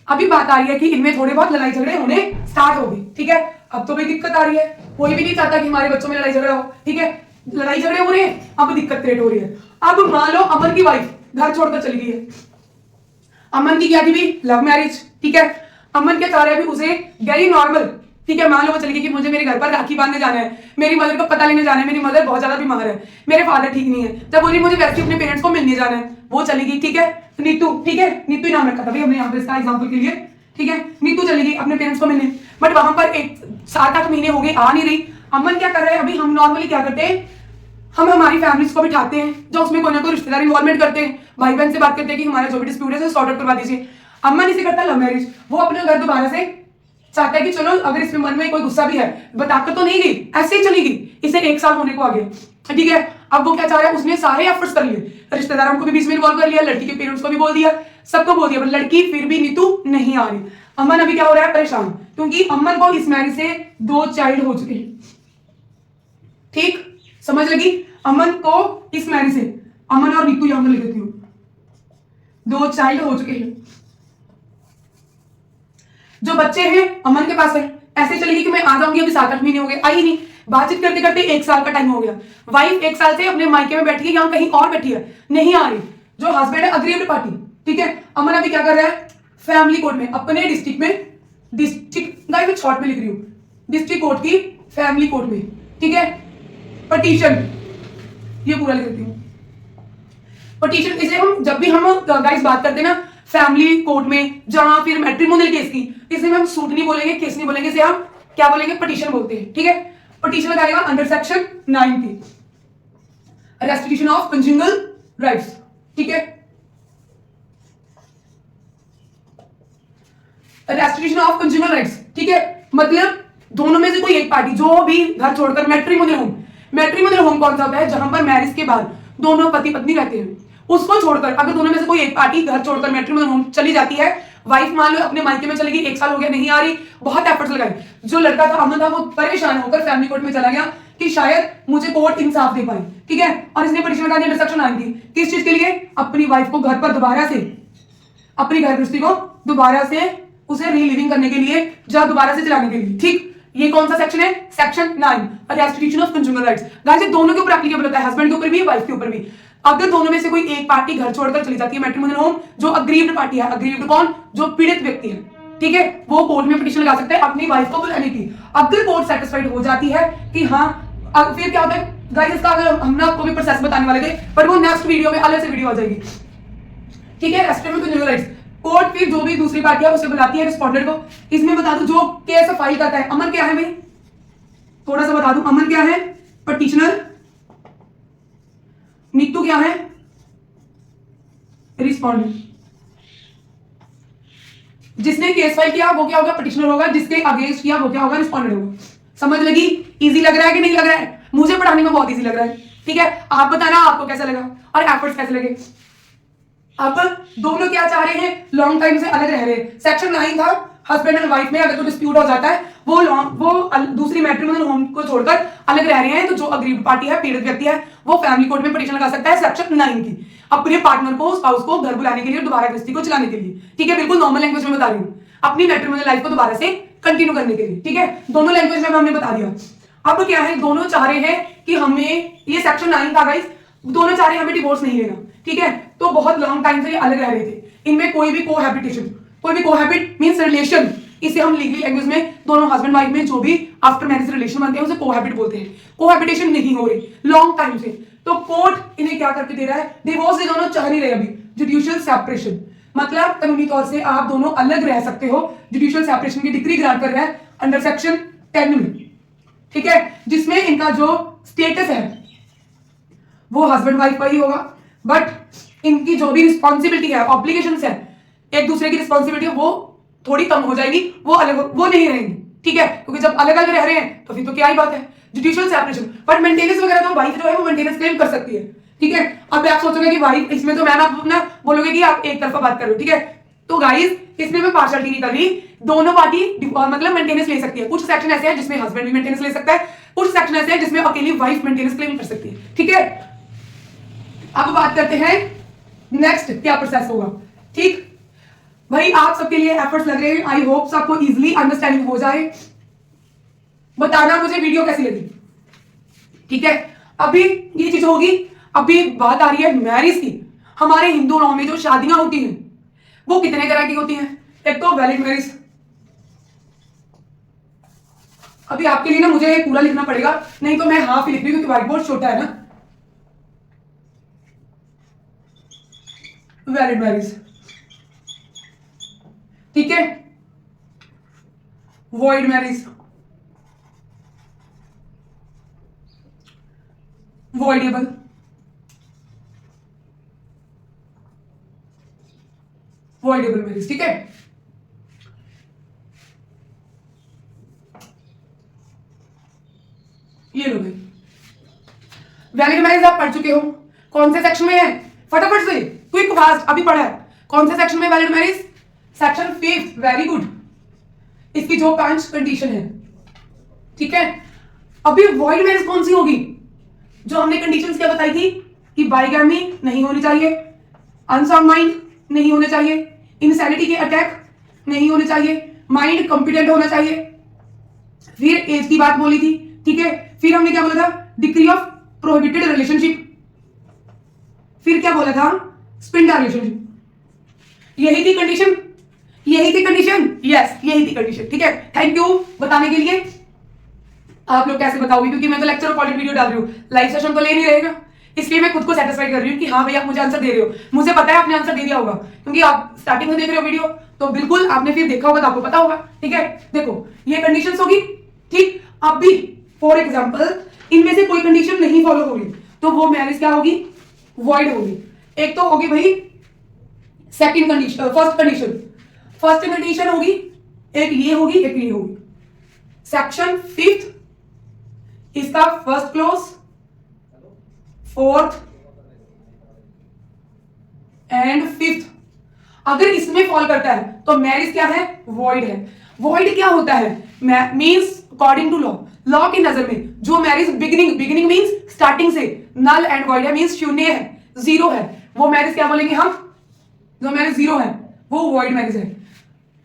अभी बात आ रही है कि इनमें थोड़े बहुत लड़ाई झगड़े होने स्टार्ट हो गए, ठीक है। अब तो भाई दिक्कत आ रही है, कोई भी नहीं चाहता कि हमारे बच्चों में लड़ाई झगड़ा हो, ठीक है, लड़ाई झगड़े हो रहे हैं, अब दिक्कत क्रिएट हो रही है। अब मान लो अमन की वाइफ घर छोड़कर चली गई है, अमन की क्या थी भी, लव मैरिज, ठीक है। अमन क्या चाह रहे हैं, अभी उसे वेरी नॉर्मल, ठीक है, मान लो वो चली गई कि मुझे मेरे घर पर राखी बांधने जाना है, मेरी मदर को पता लेने जाना है, मेरी मदर बहुत ज्यादा बीमार है, मेरे फादर ठीक नहीं है, जब बोली मुझे वैसे अपने पेरेंट्स को मिलने जाना है, वो चली गई, ठीक है। नीतू, ठीक है, नीतू ही नाम रखा था भाई हमने यहाँ पे इसका एग्जाम्पल के लिए, ठीक है। नीतू चली गई अपने पेरेंट्स को मिलने, बट वहां पर 7-8 महीने हो गए, आ नहीं रही। अमन क्या कर रहे हैं, अभी हम नॉर्मली क्या करते हैं, हम हमारी फैमिलीज को बिठाते हैं, जो उसमें कोई ना कोई रिश्तेदार इन्वॉल्वमेंट करते हैं, भाई बहन से बात करते हैं कि हमारा जो भी डिस्प्यूट है सॉर्ट आउट करवा दीजिए। अमन इसे करता है लव मैरिज, वो अपने घर दोबारा से चाहता है कि चलो अगर इसमें मन में कोई गुस्सा भी है, बताकर तो नहीं गई, ऐसे ही चली गई, इसे 1 साल होने को आ गया, ठीक है। अब वो क्या चाह रहा है, उसने सारे एफर्ट्स कर लिए, रिश्तेदारों को भी बीच में इन्वॉल्व कर लिया, लड़की के पेरेंट्स को भी बोल दिया, सबको बोल दिया, पर लड़की फिर भी नीतू नहीं आ रही। अमन अभी क्या हो रहा है, परेशान, क्योंकि अमन को इस मैरिज से 2 चाइल्ड हो चुके हैं, ठीक, समझ लगी। अमन को इस मैरिज से, अमन और नीतू यहां पर लिख देती हूं, 2 चाइल्ड हो चुके हैं। जो बच्चे हैं अमन के पास है, ऐसे चलेगी कि मैं आ जाऊंगी, अभी 7-8 महीने हो गए, आई नहीं, बातचीत करते करते 1 साल का टाइम हो गया। वाइफ 1 साल से अपने मायके में बैठी है, यहां कहीं और बैठी है, नहीं आ रही। जो हस्बैंड है अग्रीव्ड पार्टी, ठीक है। अमन अभी क्या कर रहा है, फैमिली कोर्ट में, अपने डिस्ट्रिक्ट में, डिस्ट्रिक्ट गाइस मैं शॉर्ट में लिख रही हूं, डिस्ट्रिक्ट कोर्ट की फैमिली कोर्ट में, ठीक है, पिटीशन, ये पूरा लिख देती हूं, पिटीशन। इसे हम जब भी हम गाइस बात करते हैं ना फैमिली कोर्ट में, जहां फिर मैट्रिमोनियल केस की, इसमें हम सूट नहीं बोलेंगे, केस नहीं बोलेंगे, इसे हम क्या बोलेंगे, पिटीशन बोलते हैं, ठीक है। पिटीशन लगाएगा अंडर सेक्शन 9 की, रेस्ट्रिक्शन ऑफ कंजुगल राइट्स, ठीक है, रेस्ट्रिक्शन ऑफ कंजुगल राइट्स, ठीक है। मतलब दोनों में से कोई एक पार्टी जो भी घर छोड़कर, मैट्रिमोनियल होम कौन सा होता है, जहां पर मैरिज के बाद दोनों पति पत्नी रहते हैं, उसको छोड़कर अगर दोनों में से कोई एक पार्टी घर छोड़कर मैट्रिमोनियल होम चली जाती है, वाइफ मान लो अपने मायके में चली गई, 1 साल हो गया नहीं आ रही, बहुत एफर्ट्स लगाए, जो लड़का था अमन था वो परेशान होकर फैमिली कोर्ट में चला गया कि शायद मुझे कोर्ट इंसाफ दे पाए, ठीक है, और इसने पिटीशन लगा दिया सेक्शन 9 की, किस चीज के लिए, अपनी वाइफ को घर पर दोबारा से, अपनी घर गृहस्थी को दोबारा से उसे रीलिविंग करने के लिए, या दोबारा से चलाने के लिए, ठीक। ये कौन सा सेक्शन है, section 9, restriction of consumer rights. Guys ये दोनों के ऊपर एप्लीकेबल होता है, हस्बैंड के ऊपर भी, वाइफ के ऊपर भी। अगर दोनों में से कोई एक पार्टी घर छोड़कर चली जाती है मैट्रिमोनियल होम, जो अग्रीव्ड पार्टी है, अग्रीव्ड कौन, जो पीड़ित व्यक्ति है, ठीक है, वो कोर्ट में पिटीशन लगा सकता है अपनी वाइफ को बुलाने की। अगर कोर्ट सेटिस्फाइड हो जाती है कि हाँ, फिर क्या होता है गाइस, इसका हमने आपको भी प्रोसेस बताने वाले थे, पर वो नेक्स्ट वीडियो में अलग से वीडियो आ जाएगी, ठीक है। Restriction of consumer rights, court फिर जो भी दूसरी पार्टी है उसे बुलाती है रिस्पोंडेंट को। इसमें बता दूं जो केस फाइल करता है, अमन क्या है भाई, थोड़ा सा बता दूं, अमन क्या है, पिटीशनर, नीतू क्या है, रिस्पोंडेंट। जिसने केस फाइल किया वो क्या होगा, पिटीशनर होगा, जिसके अगेंस्ट किया वो क्या होगा, रिस्पोंडेंट होगा। समझ लगी, इजी लग रहा है कि नहीं लग रहा है, मुझे पढ़ाने में बहुत इजी लग रहा है, ठीक है, आप बताना आपको कैसा लगा और एफर्ट्स कैसे लगे। अब दोनों क्या चाह रहे हैं, लॉन्ग टाइम से अलग रह रहे हैं। सेक्शन 9 था हस्बैंड एंड वाइफ में अगर तो डिस्प्यूट हो जाता है, वो दूसरी मैट्रिमोनियल होम को छोड़कर अलग रह रहे हैं, तो जो अग्रीव्ड पार्टी है, पीड़ित व्यक्ति है, वो फैमिली कोर्ट में पिटीशन लगा सकता है सेक्शन 9 की, अपने पार्टनर को, स्पाउस को घर बुलाने के लिए, दोबारा गृहस्थी को चलाने के लिए, ठीक है, बिल्कुल नॉर्मल लैंग्वेज में बता रही हूँ, अपनी मैट्रिमोनियल लाइफ को दोबारा से कंटिन्यू करने के लिए, ठीक है, दोनों लैंग्वेज में हमने बता दिया। अब क्या है, दोनों चाह रहे हैं कि हमें, ये सेक्शन 9 था गाइस, दोनों चाह रहे हैं हमें डिवोर्स नहीं लेना, ठीक है, तो बहुत लॉन्ग टाइम से ये अलग रह रहे थे, इनमें कोई भी कोहैबिटेशन, कोई भी कोहैबिट मींस रिलेशन, इसे हम लीगल लैंग्वेज में दोनों हस्बैंड वाइफ में जो भी आफ्टर मैरिज रिलेशन बनते हैं उसे कोहैबिट बोलते हैं। कोहैबिटेशन नहीं हो रही लॉन्ग टाइम से, तो कोर्ट इन्हें क्या करके दे रहा है, डिवोर्स ये दोनों चाह नहीं रहे अभी, जुडिशियल सेपरेशन, मतलब कानूनी तौर से आप दोनों अलग रह सकते हो, जुडिशियल सेपरेशन की डिग्री ग्रांट कर रहा है अंडर सेक्शन 10 में, ठीक है, जिसमें इनका जो स्टेटस है वो हस्बैंड वाइफ का ही होगा, बट इनकी जो भी रिस्पॉन्सिबिलिटी है, ऑब्लिगेशंस है, एक दूसरे की रिस्पॉन्सिबिलिटी है, वो थोड़ी कम हो जाएगी, वो अलग, वो नहीं रहेंगी, ठीक है, क्योंकि जब अलग अलग रह रहे हैं तो फिर तो क्या ही बात है, जुडिशियल सेपरेशन। बट मेंटेनेंस वगैरह तो वाइफ जो है वो मेंटेनेंस क्लेम कर सकती है, ठीक है। अब आप सोचोगे कि वाइफ, इसमें तो मैम आप ना बोलोगे कि आप एक तरफा बात कर रहे हो, ठीक है, तो गाइस इसमें मैं पार्शियलिटी नहीं कर रही, दोनों पार्टी मतलब मेंटेनेंस ले सकती है। कुछ सेक्शन ऐसे हैं जिसमें हस्बैंड भी मेंटेनेंस ले सकता है, कुछ सेक्शन ऐसे हैं जिसमें अकेली वाइफ मेंटेनेंस क्लेम कर सकती है, ठीक है। अब बात करते हैं नेक्स्ट क्या प्रोसेस होगा, ठीक भाई, आप सबके लिए एफर्ट्स लग रहे हैं, आई होप सबको इजीली अंडरस्टैंडिंग हो जाए। बताना मुझे वीडियो कैसी लगी, ठीक है। अभी ये चीज होगी, अभी बात आ रही है मैरिज की। हमारे हिंदू लॉ में जो शादियां होती हैं वो कितने तरह की होती हैं, एक तो वैलिड मैरिज, अभी आपके लिए ना मुझे पूरा लिखना पड़ेगा, नहीं तो मैं हाफ ही लिख रही हूँ क्योंकि व्हाइट बोर्ड छोटा है ना। वैलिड मैरिज, ठीक है, void marriage, voidable, voidable marriage, ठीक है। ये लो भाई, वैलिड मैरिज आप पढ़ चुके हो, कौन से सेक्शन में है, फटाफट से क्विक फास्ट अभी पढ़ा है, कौन से सेक्शन में valid marriage, section 5, very good. इसकी जो 5 कंडीशन है, ठीक है। अभी वॉइड मैरिज कौन सी होगी, जो हमने कंडीशंस क्या बताई थी कि बाइगैमी नहीं होनी चाहिए, अनसाउंड माइंड नहीं होने चाहिए, इंसैनिटी के अटैक नहीं होने चाहिए, माइंड कॉम्पिटेंट होना चाहिए, फिर एज की बात बोली थी, ठीक है। फिर हमने क्या बोला था, डिग्री ऑफ प्रोहिबिटेड रिलेशनशिप, फिर क्या बोला था, स्पिंडा रिलेशनशिप, यही थी कंडीशन, यही थी कंडीशन, यस यही थी कंडीशन, ठीक है। थैंक यू बताने के लिए। आप लोग कैसे बताओगे, क्योंकि मैं तो लेक्चर रिकॉर्डेड वीडियो डाल रही हूँ, लाइव सेशन तो ले नहीं रहेगा, इसलिए मैं खुद को सेटिस्फाई कर रही हूँ कि हाँ भैया आप मुझे आंसर दे रहे हो। मुझे पता है आपने आंसर दे दिया होगा, क्योंकि आप स्टार्टिंग में देख रहे हो वीडियो, तो बिल्कुल आपने फिर देखा होगा तो आपको पता होगा, ठीक है। देखो ये कंडीशन होगी, ठीक। अब भी फॉर एग्जाम्पल इनमें से कोई कंडीशन नहीं फॉलो होगी तो वो मैरिज क्या होगी, वॉइड होगी। एक तो होगी भाई सेकंड कंडीशन, फर्स्ट कंडीशन होगी, एक ये होगी, एक ये होगी। सेक्शन 5 इसका first clause, fourth and fifth, अगर इसमें फॉल करता है तो मैरिज क्या है, वॉइड है। वॉइड क्या होता है, means according to law, law की नजर में जो मैरिज बिगिनिंग मींस स्टार्टिंग से नल एंड वॉइड है, मींस शून्य है, जीरो है, वो मैरिज क्या बोलेंगे हम, जो मैरिज जीरो है वो वॉइड मैरिज है।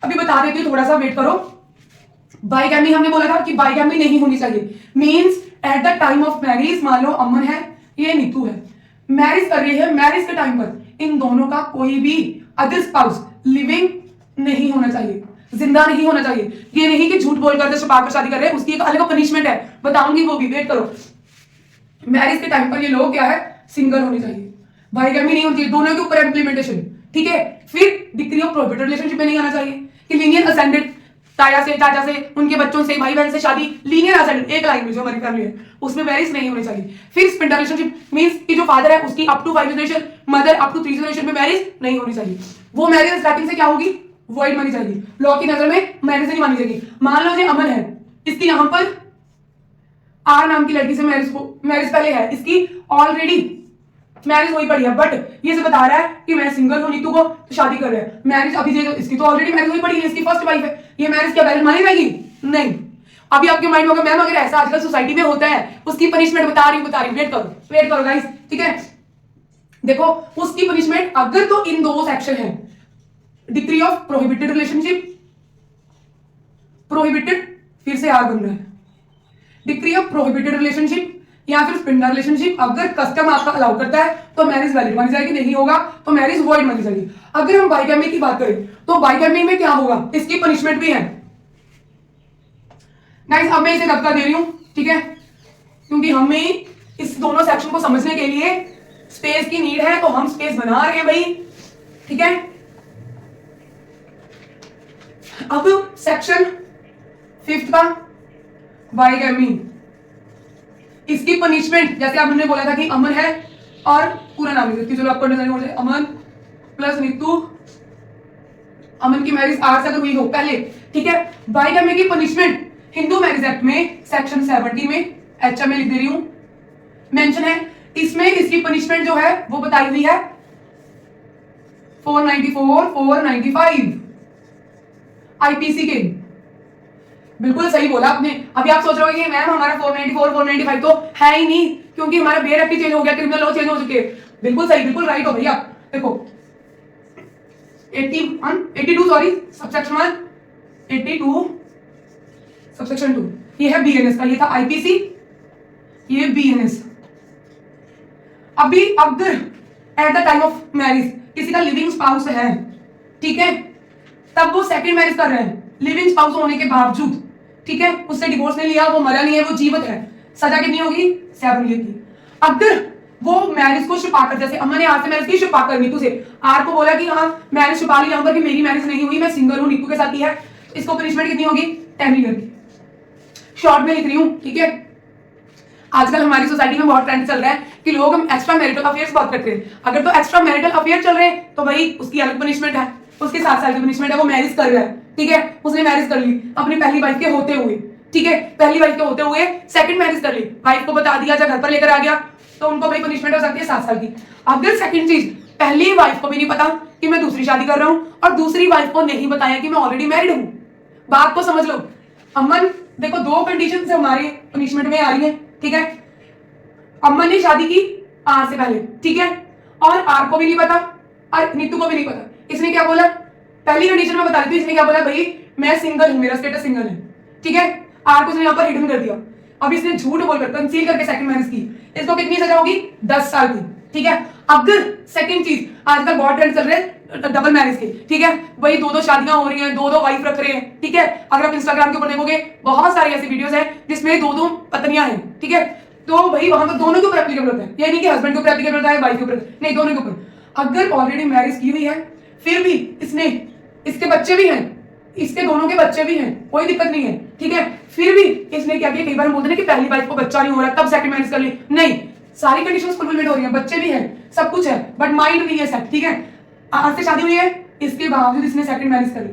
अभी बता देती हूँ, थोड़ा सा वेट करो। बाइगैमी हमने बोला था कि बाइगैमी नहीं होनी चाहिए, means at the time of marriage, मान लो अमन है, ये नीतू है, मैरिज कर रही है, मैरिज के टाइम पर इन दोनों का कोई भी अदर स्पाउस लिविंग नहीं होना चाहिए, जिंदा नहीं होना चाहिए। ये नहीं कि झूठ बोलकर जैसे छुपा कर शादी कर रहे हैं, उसकी एक अलग पनिशमेंट है, बताऊंगी वो भी, वेट करो। मैरिज के टाइम पर ये लोग क्या है, सिंगल होनी चाहिए, बाइगैमी नहीं होनी चाहिए, दोनों के ऊपर इंप्लीमेंटेशन, ठीक है। फिर डिग्री ऑफ प्रोहिबिटेड रिलेशनशिप में नहीं आना चाहिए कि लीनियर असेंडेंट, ताया से, चाचा से, उनके बच्चों से, भाई बहन से शादी, लीनियर असेंडेंट एक लाइन में जो हमारी फैमिली है उसमें मैरिज नहीं होनी चाहिए। फिर स्पिंडल रिलेशनशिप मींस कि जो फादर है उसकी up to 5 generation, mother up to 3 generation में मैरिज नहीं होनी चाहिए। वो मैरिज स्टार्टिंग से क्या होगी, वॉइड मानी जाएगी, लॉ की नजर में मैरिज नहीं मानी जाएगी। मान लो जो अमन है, इसकी यहां पर आर नाम की लड़की से मैरिज पहले है, इसकी ऑलरेडी मैरिज हुई पड़ी है, बट ये से बता रहा है कि मैं सिंगल हूं, नीतू को तो शादी कर रहे हैं, मैरिज अभी इसकी तो ऑलरेडी मैरिज हुई पड़ी है, इसकी फर्स्ट वाइफ है, ये मैरिज क्या वैलिड मानी जाएगी, नहीं। अभी आपके माइंड में होगा मैम अगर ऐसा आजकल सोसाइटी में होता है, उसकी पनिशमेंट बता रही हूं, वेट करो गाइस, ठीक है। देखो उसकी पनिशमेंट अगर तो इन दो सेक्शन है, degree of prohibited relationship, prohibited फिर से आर बन रहा है, डिग्री ऑफ प्रोहिबिटेड रिलेशनशिप या फिर स्पिंडल रिलेशनशिप, अगर कस्टम आपका अलाउ करता है तो मैरिज वैलिड मानी जाएगी, नहीं होगा तो मैरिज वॉइड मानी जाएगी। अगर हम बाइगैमी की बात करें तो बाइगैमी में क्या होगा, इसकी पनिशमेंट भी है गाइस। अब मैं इसे रब कर दे रही हूं, ठीक है, क्योंकि हमें इस दोनों सेक्शन को समझने के लिए स्पेस की नीड है, तो हम स्पेस बना रहे हैं भाई, ठीक है। अब सेक्शन 5 का बाइगैमी, इसकी पनिशमेंट जैसे आपने बोला था कि अमन है और पूरा नाम लिख देती, चलो आपको डिजाइन हो जाए, अमन प्लस नीतू, अमन की मैरिज आर से अगर हुई हो पहले, ठीक है। बाइगैमी की पनिशमेंट हिंदू मैरिज एक्ट में सेक्शन 70 में एच में लिख दे रही हूं, मेंशन है, इसमें इसकी पनिशमेंट जो है वो बताई हुई है 494 495 आईपीसी के। बिल्कुल सही बोला आपने। अभी आप सोच रहे हो कि मैम हमारा 494 495 तो है ही नहीं, क्योंकि हमारा बेयर एक्ट चेंज हो गया, क्रिमिनल लॉ चेंज हो चुके हैं। बिल्कुल सही, बिल्कुल राइट हो भैया। देखो 82 सॉरी सबसेक्शन 1, 82 सबसेक्शन 2, ये है बीएनएस का, ये था आईपीसी, ये बीएनएस। अभी अगर at the time of marriage किसी का लिविंग स्पाउस है, ठीक है, तब वो सेकंड मैरिज कर रहे हैं लिविंग स्पाउस होने के बावजूद, ठीक है, उससे डिवोर्स नहीं लिया, वो मरा नहीं है, वो जीवित है, सजा कितनी होगी, 7 ईयर की। अगर वो मैरिज को छुपाकर, जैसे अम्मा ने आर से मैरिज की छुपाकर नीतू से, आर को बोला कि हाँ मैरिज छुपा ली, यहाँ पर कि मेरी मैरिज नहीं हुई, मैं सिंगल हूँ, नीतू के साथ ही है, इसको पनिशमेंट कितनी होगी, 10 ईयर की। शॉर्ट में लिख रही हूँ, ठीक है। आजकल हमारी सोसाइटी में बहुत ट्रेंड चल रहा है कि लोग हम एक्स्ट्रा मैरिटल अफेयर्स बात करते हैं। अगर तो एक्स्ट्रा मैरिटल अफेयर चल रहे हैं तो भाई उसकी अलग पनिशमेंट है, उसके 7 साल की पनिशमेंट है, वो मैरिज कर रहा है, ठीक है, उसने मैरिज कर ली अपनी पहली वाइफ के होते हुए, ठीक है, पहली वाइफ के होते हुए सेकंड मैरिज कर ली, वाइफ को बता दिया, जब घर पर लेकर आ गया तो उनको भाई पनिशमेंट हो सकती है 7 साल की। अगर सेकंड चीज, पहली वाइफ को भी नहीं पता कि मैं दूसरी शादी कर रहा हूं और दूसरी वाइफ को नहीं बताया कि मैं ऑलरेडी मैरिड हूं, बात को समझ लो। अमन देखो 2 कंडीशन से हमारे पनिशमेंट में आ रही है, ठीक है। अमन ने शादी की आर से पहले, ठीक है, और आर को भी नहीं पता और नीतू को भी नहीं पता। इसने क्या बोला, पहली कंडीशन में बता दी थी, इसने क्या बोला, भाई मैं सिंगल हूं, मेरा स्टेटस सिंगल है, ठीक है। आर को इसने यहाँ पर हिडन कर दिया, अब इसने झूठ बोलकर कंसील करके सेकंड मैरिज की, इसको कितनी सजा होगी, 10 साल की, ठीक है। अगर सेकंड चीज, आजकल बहुत ट्रेंड चल रहे हैं डबल मैरिज के, ठीक है, वही 2-2 शादियां हो रही हैं, 2-2 वाइफ रख रहे हैं, ठीक है। अगर आप इंस्टाग्राम के ऊपर देखोगे बहुत सारी ऐसी वीडियोस हैं जिसमें 2-2 पत्नियां हैं, ठीक है। तो भाई वहां पर दोनों के ऊपर एप्लीकेबल होता है, ये नहीं कि हस्बैंड के ऊपर एप्लीकेबल होता है, वाइफ के ऊपर नहीं, दोनों के ऊपर। अगर ऑलरेडी मैरिज की हुई है फिर भी इसने, इसके बच्चे भी हैं, इसके दोनों के बच्चे भी हैं, कोई दिक्कत नहीं है, ठीक है, फिर भी इसने क्या किया, कई बार बोलते हैं कि पहली वाइफ को बच्चा नहीं हो रहा तब सेकंड मैरिज कर ली, नहीं, सारी कंडीशंस फुलफिलमेंट हो रही है, बच्चे भी हैं, सब कुछ है, बट माइंड नहीं है सेट, ठीक है। आज से शादी हुई है, इसके बावजूद इसने सेकंड मैरिज कर ली,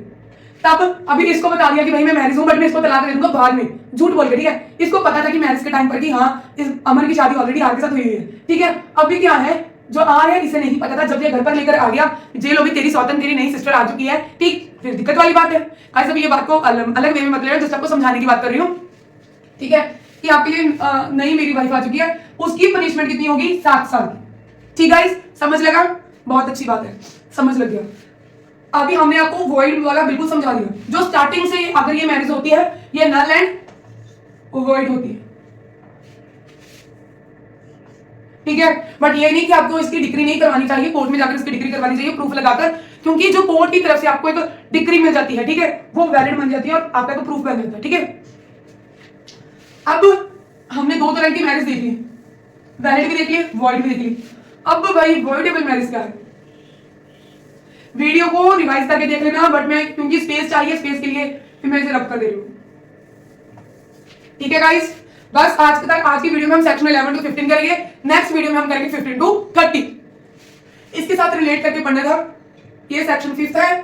तब अभी इसको बता दिया कि भाई मैं मैरिज हूं बट मैं इसको तलाक दे दूंगा बाद में, झूठ बोल के, ठीक है। इसको पता था कि मैरिज के टाइम पर कि हाँ इस अमन की शादी ऑलरेडी आर के साथ हुई है, ठीक है। अभी क्या है, जो आ है इसे नहीं पता था, जब ये घर पर लेकर आ गया, जेल हो भी तेरी सौतन, तेरी नई सिस्टर आ चुकी है, ठीक, फिर दिक्कत वाली बात है। गाइस अभी ये बात को अलग वे में मत लेना, जस्ट आपको समझाने की बात कर रही हूँ, ठीक है, कि आपके लिए नई मेरी वाइफ आ चुकी है, उसकी पनिशमेंट कितनी होगी, 7 साल। ठीक गाइस, समझ लगा, बहुत अच्छी बात है, समझ लग गया। अभी हमने आपको वॉइड वाला बिल्कुल समझा दिया, जो स्टार्टिंग से अगर ये मैरिज होती है ये नल एंड वॉइड होती है, ठीक है। बट ये नहीं कि आपको इसकी डिग्री नहीं करवानी चाहिए, कोर्ट में जाकर इसकी डिग्री करवानी चाहिए प्रूफ लगाकर, क्योंकि जो कोर्ट की तरफ से आपको एक डिग्री मिल जाती है, ठीक है, वो वैलिड बन जाती है और आपका प्रूफ बन जाता है, ठीक है। अब हमने 2 तरह की मैरिज देखी, वैलिड भी देख ली, वॉइड भी देख ली। अब भाई वॉइडेबल मैरिज क्या है, वीडियो को रिवाइज करके देख लेना, बट मैं क्योंकि स्पेस चाहिए, स्पेस के लिए फिर मैं इसे रब कर दे रही हूँ, ठीक है गाइस। बस आज की वीडियो में हम सेक्शन 11 to 15 करेंगे, नेक्स्ट वीडियो में हम करेंगे 15 to 30। इसके साथ रिलेट करके पढ़ना था, ये सेक्शन 5 है,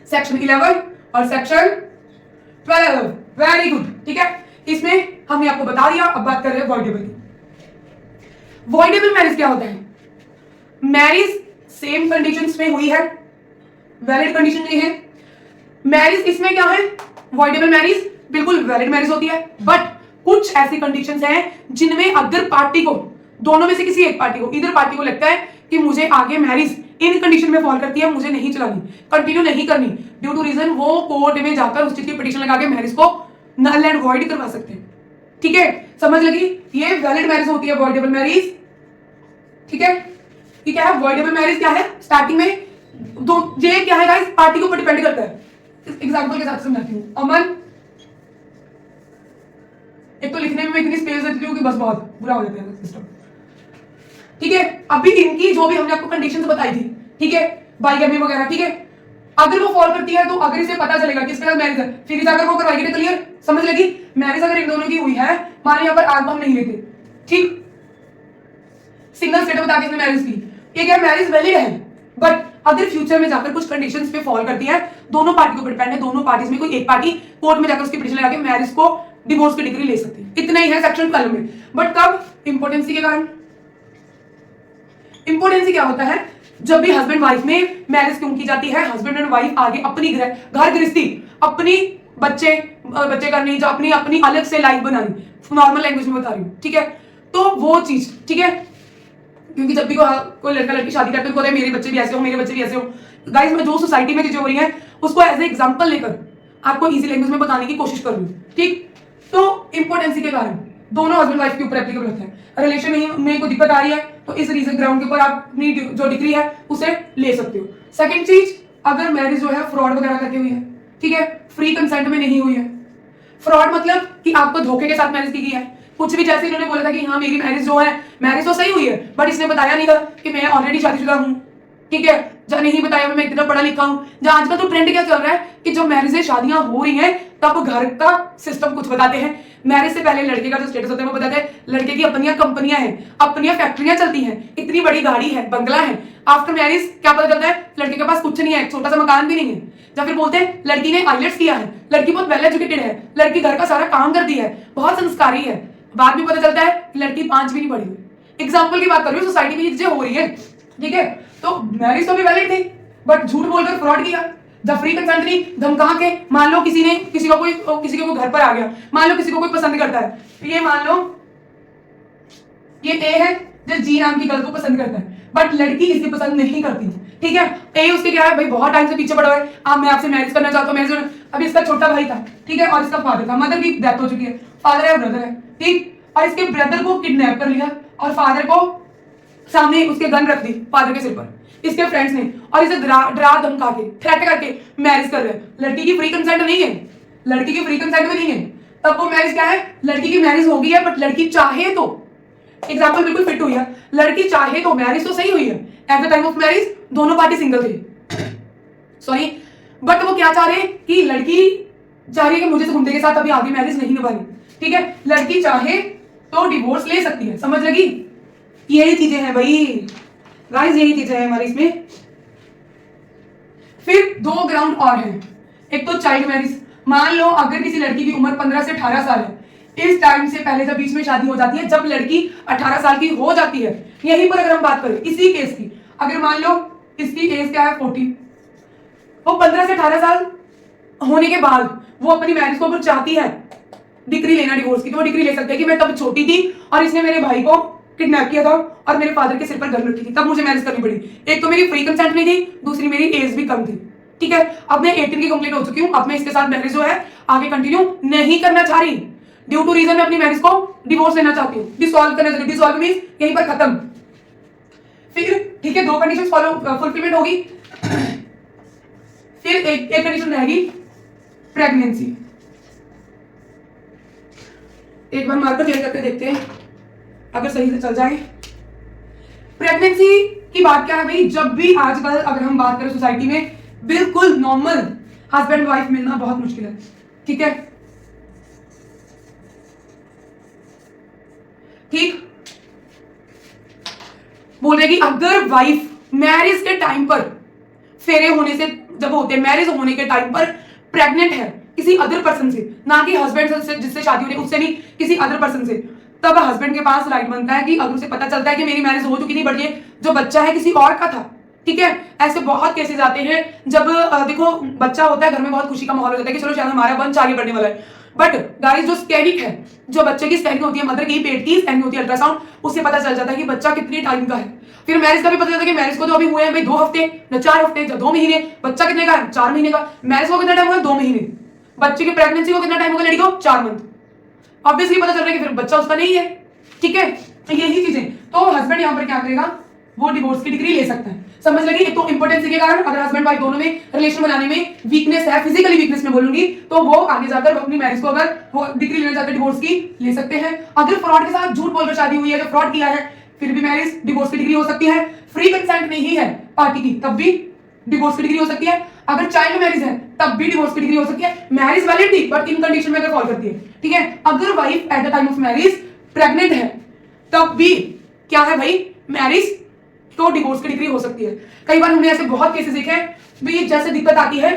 सेक्शन 11 और सेक्शन 12, वेरी गुड, ठीक है। इसमें हमने आपको बता दिया, अब बात कर रहे हैं वॉइडेबल की। वॉइडेबल मैरिज क्या होता है, मैरिज सेम कंडीशंस में हुई है, वैलिड कंडीशन नहीं है, मैरिज इसमें क्या है, वॉइडेबल मैरिज बिल्कुल वैलिड मैरिज होती है, बट कुछ ऐसी कंडीशंस हैं जिनमें अदर पार्टी को, दोनों में से किसी एक पार्टी को, इधर पार्टी को लगता है कि मुझे आगे मैरिज इन कंडीशन में फॉल करती है, मुझे नहीं चलानी, कंटिन्यू नहीं करनी, ड्यू टू रीजन वो कोर्ट में जाकर उस चीज की पिटीशन लगा के मैरिज को नल एंड वॉइड करवा सकते हैं, ठीक है, समझ लगी। ये वैलिड मैरिज होती है, वॉइडेबल मैरिज, ठीक है। ये क्या है, वॉइडेबल मैरिज क्या है, स्टार्टिंग में ये क्या है गाइस, पार्टी के ऊपर डिपेंड करता है। एग्जांपल के साथ समझाती हूँ। अमन, एक तो लिखने में मैं इतनी स्पेस देती हूँ कि बस बहुत बुरा हो जाता है सिस्टम, ठीक है। अभी इनकी जो भी हमने आपको कंडीशंस बताई थी, ठीक है, बाइगेमी वगैरह, ठीक है, अगर वो फॉल करती है तो अगर इसे पता चलेगा कि इसके साथ मैरिज है, फिर इसे अगर वो करवाएगी तो क्लियर, समझ लगी। मैरिज अगर इन दोनों की हुई है, माने यहाँ पर आग हम नहीं लेते, ठीक, सिंगल स्टेटस बता के इसने मैरिज की, ये क्या मैरिज वैलिड है, बट अगर फ्यूचर में जाकर कुछ कंडीशंस पे फॉल करती है, दोनों पार्टी के ऊपर डिपेंड है, दोनों पार्टीज में कोई एक पार्टी कोर्ट में जाकर उसकी पिटीशन लगा के मैरिज को डिवोर्स की डिग्री ले सकती है, इतना ही है सेक्शन 12 में। बट कब, इंपोर्टेंसी के कारण। इंपोर्टेंसी क्या होता है, जब भी हस्बैंड वाइफ में मैरिज क्यों की जाती है, हस्बैंड एंड वाइफ आगे अपनी घर गृहस्थी, अपनी बच्चे करनी, जो अपनी अपनी अलग से लाइफ बनानी, नॉर्मल लैंग्वेज में बता रही हूँ, ठीक है, तो वो चीज, ठीक है, क्योंकि जब भी कोई लड़का लड़की शादी करते हैं उनको मेरे बच्चे भी ऐसे हो, मेरे बच्चे भी ऐसे हो। गाइस मैं जो सोसाइटी में चीजें हो रही हैं उसको एज ए एग्जांपल लेकर आपको इजी लैंग्वेज में बताने की कोशिश कर रही हूँ, ठीक। तो इंपोर्टेंसी के कारण दोनों हस्बैंड वाइफ के ऊपर एप्लीकेबल होता है। रिलेशन में कोई दिक्कत आ रही है तो इस रीजन ग्राउंड के ऊपर आप अपनी जो डिग्री है उसे ले सकते हो। सेकंड चीज, अगर मैरिज जो है फ्रॉड वगैरह करके हुई है, ठीक है, फ्री कंसेंट में नहीं हुई है। फ्रॉड मतलब कि आपको धोखे के साथ मैरिज की गई है, कुछ भी, जैसे इन्होंने बोला था कि हाँ मेरी मैरिज जो है, मैरिज तो सही हुई है, बट इसने बताया नहीं था कि मैं ऑलरेडी शादीशुदा हूँ, ठीक है, जब नहीं बताया मैं इतना पढ़ा लिखा हूँ। जहाँ आजकल तो ट्रेंड क्या चल रहा है कि जब मैरिजें शादियां हो रही हैं तब घर का सिस्टम कुछ बताते हैं, मैरिज से पहले लड़के का जो स्टेटस होता है वो बताते हैं, लड़के की अपनी कंपनियां हैं, अपनी फैक्ट्रियां चलती हैं, इतनी बड़ी गाड़ी है, बंगला है। आफ्टर मैरिज क्या पता चलता है, लड़के के पास कुछ नहीं है, छोटा सा मकान भी नहीं है। या फिर बोलते हैं लड़की ने आईलेट्स किया है, लड़की बहुत वेल एजुकेटेड है, लड़की घर का सारा काम करती है, बहुत संस्कारी है। बाद में पता चलता है कि लड़की 5 भी नहीं पढ़ी हुई। एग्जाम्पल की बात कर रही हूँ, सोसाइटी में ये चीजें हो रही है, ठीक है। तो मैरिज तो भी वैलिड थी बट झूठ बोलकर फ्रॉड किया, जब फ्री कंसेंट नहीं, धमका के, मान लो किसी के कोई घर पर आ गया, मान लो किसी को कोई पसंद करता है, तो ये मान लो ये ए है जो जी नाम की गर्ल को पसंद करता है, बट लड़की इसकी पसंद नहीं करती, ठीक है। ए उसके क्या है, भाई बहुत टाइम से पीछे पड़ा हुआ है, आप मैं आपसे मैरिज करना चाहता हूँ, मैरिज। अभी इसका छोटा भाई था, ठीक है, और इसका फादर था, मदर की डेथ हो चुकी है, फादर है ब्रदर है, ठीक, और इसके ब्रदर को किडनैप कर लिया और फादर को सामने उसके गन रख दी फादर के सिर पर इसके फ्रेंड्स ने, और इसे डरा धमका के थ्रेट करके मैरिज कर रहे हैं। लड़की की फ्री कंसेंट नहीं है, लड़की की फ्री कंसेंट में नहीं है, तब वो मैरिज क्या है, लड़की की मैरिज हो गई है बट लड़की चाहे तो, एग्जाम्पल बिल्कुल फिट हुई है, लड़की चाहे तो, मैरिज तो सही हुई है, at the time of marriage दोनों पार्टी सिंगल थे, सॉरी, बट वो क्या चाह रहे हैं कि लड़की चाह रही है कि मुझे गुंडे के साथ अभी आगे मैरिज नहीं निभानी, ठीक है, लड़की चाहे तो डिवोर्स ले सकती है, समझ लगी। यही चीजें हैं भाई गाइस, यही चीजें हैं हमारी इसमें। फिर 2 ग्राउंड और हैं, एक तो चाइल्ड मैरिज, मान लो अगर किसी लड़की की उम्र 15 से 18 साल है, इस टाइम से पहले जब बीच में शादी हो जाती है, जब लड़की 18 साल की हो जाती है यहीं पर अगर हम बात करें इसी केस की, अगर मान लो इसकी एज क्या है 14, वो 15 से 18 साल होने के बाद वो अपनी मैरिज को अगर चाहती है डिग्री लेना डिवोर्स की, तो वो डिग्री ले सकते हैं कि मैं तब छोटी थी और इसने मेरे भाई को किडनैप किया था और मेरे फादर के सिर पर गन रखी थी, तब मुझे मैरिज करनी पड़ी। एक तो मेरी फ्री कंसेंट नहीं थी, दूसरी मेरी एज भी कम थी, ठीक है। अब मैं 18 की कंप्लीट हो चुकी हूँ, अब मैं इसके साथ मैरिज जो है आगे कंटिन्यू नहीं करना चाह रही, ड्यू टू रीजन मैं अपनी मैरिज को डिवोर्स लेना चाहती हूँ, डिसॉल्व करना चाहती हूँ। डिसॉल्व मींस यहीं पर खत्म। फिर ठीक है, दो कंडीशन फुलफिलमेंट होगी। फिर एक कंडीशन रहेगी प्रेगनेंसी। एक बार मार्कर चेंज करके देखते हैं अगर सही से चल जाए। प्रेगनेंसी की बात क्या है भाई, जब भी आजकल अगर हम बात करें सोसाइटी में बिल्कुल नॉर्मल हस्बैंड वाइफ मिलना बहुत मुश्किल है, ठीक है। ठीक बोल रहे कि अगर वाइफ मैरिज के टाइम पर, फेरे होने से जब होते हैं, मैरिज होने के टाइम पर प्रेग्नेंट है किसी अदर पर्सन से, ना कि हस्बैंड से जिससे शादी हो रही है उससे नहीं, किसी अदर पर्सन से, तब हस्बैंड के पास राइट बनता है कि अगर उसे पता चलता है कि मेरी मैरिज हो चुकी थी बट ये जो बच्चा है किसी और का था, ठीक है। ऐसे बहुत केसेस आते हैं जब देखो बच्चा होता है घर में, बहुत खुशी का माहौल हो जाता है कि चलो शायद हमारा बच्चा आगे बढ़ने वाला है, बट गाइस जो स्कैनिंग है, जो बच्चे की स्कैनिंग होती है, मदर की पेट की स्कैनिंग होती है, अल्ट्रासाउंड, उससे पता चल जाता है कि बच्चा कितने टाइम का है। फिर मैरिज का भी पता चलता है कि मैरिज को तो अभी हुए हैं भाई 2 हफ्ते न 4 हफ्ते या 2 महीने, बच्चा कितने का है 4 महीने का, मैरिज को कितना टाइम हुआ 2 महीने, बच्चे की प्रेगनेंसी को कितना टाइम होगा लड़की को 4 मंथ, ऑब्वियसली पता चल रहा है कि फिर बच्चा उसका नहीं है, ठीक है। यही चीजें, तो हस्बैंड यहां पर क्या करेगा, वो डिवोर्स की डिग्री ले सकता है। समझ लगी। एक तो इंपॉर्टेंस के कारण अगर हस्बैंड वाइफ दोनों में रिलेशन बनाने में वीकनेस है, फिजिकली वीकनेस में बोलूंगी, तो वो आगे जाकर अपनी मैरिज को अगर वो डिग्री लेना चाहते हैं डिवोर्स की ले सकते हैं। अगर फ्रॉड के साथ झूठ बोलकर शादी हुई है, जो फ्रॉड किया है, फिर भी मैरिज डिवोर्स की डिग्री हो सकती है। फ्री कंसेंट नहीं है पार्टी की, तब भी डिवोर्स की डिग्री हो सकती है। अगर चाइल्ड मैरिज है तब भी डिवोर्स की डिग्री हो सकती है। मैरिज वैलिड थी बट इन कंडीशन में अगर फॉल करती है, ठीक है। अगर wife at the time of marriage pregnant है तब भी क्या है भाई, मैरिज तो डिवोर्स की डिग्री हो सकती है। कई बार हमने ऐसे बहुत केसेस देखे हैं भी, जैसे दिक्कत आती है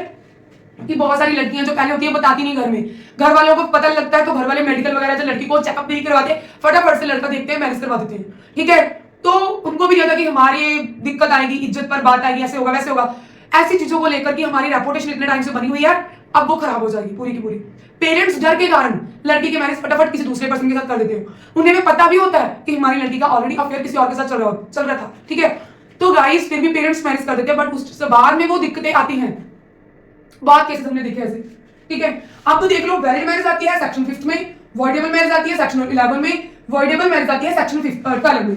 कि बहुत सारी लड़कियां जो पहले होती है बताती नहीं घर में, घर वालों को पता लगता है तो घर वाले मेडिकल वगैरह से लड़की को चेकअप नहीं करवाते, फटाफट से लड़का देखते हैं मैरिज करवा देते हैं, ठीक है। तो उनको भी लगा कि हमारी दिक्कत आएगी, इज्जत पर बात आएगी, ऐसे होगा वैसे होगा, ऐसी चीजों को लेकर कि हमारी रेपुटेशन इतने टाइम से बनी हुई है अब वो खराब हो जाएगी पूरी की पूरी। पेरेंट्स डर के कारण लड़की की मैरिज फटाफट किसी दूसरे पर्सन के साथ कर देते हैं। उन्हें भी पता भी होता है कि हमारी लड़की का ऑलरेडी अफेयर किसी और के साथ चल रहा था, ठीक है। तो गाइस फिर भी पेरेंट्स मैरिज कर देते हैं, बट उससे बाद में वो दिक्कतें आती हैं। बहुत केसेस हमने देखे ऐसे, ठीक है। अब तो देख लो, वैलिड मैरिज आती है सेक्शन 5 में, वॉइडेबल मैरिज आती है सेक्शन 11 में, वॉइडेबल मैरिज आती है सेक्शन 12 में।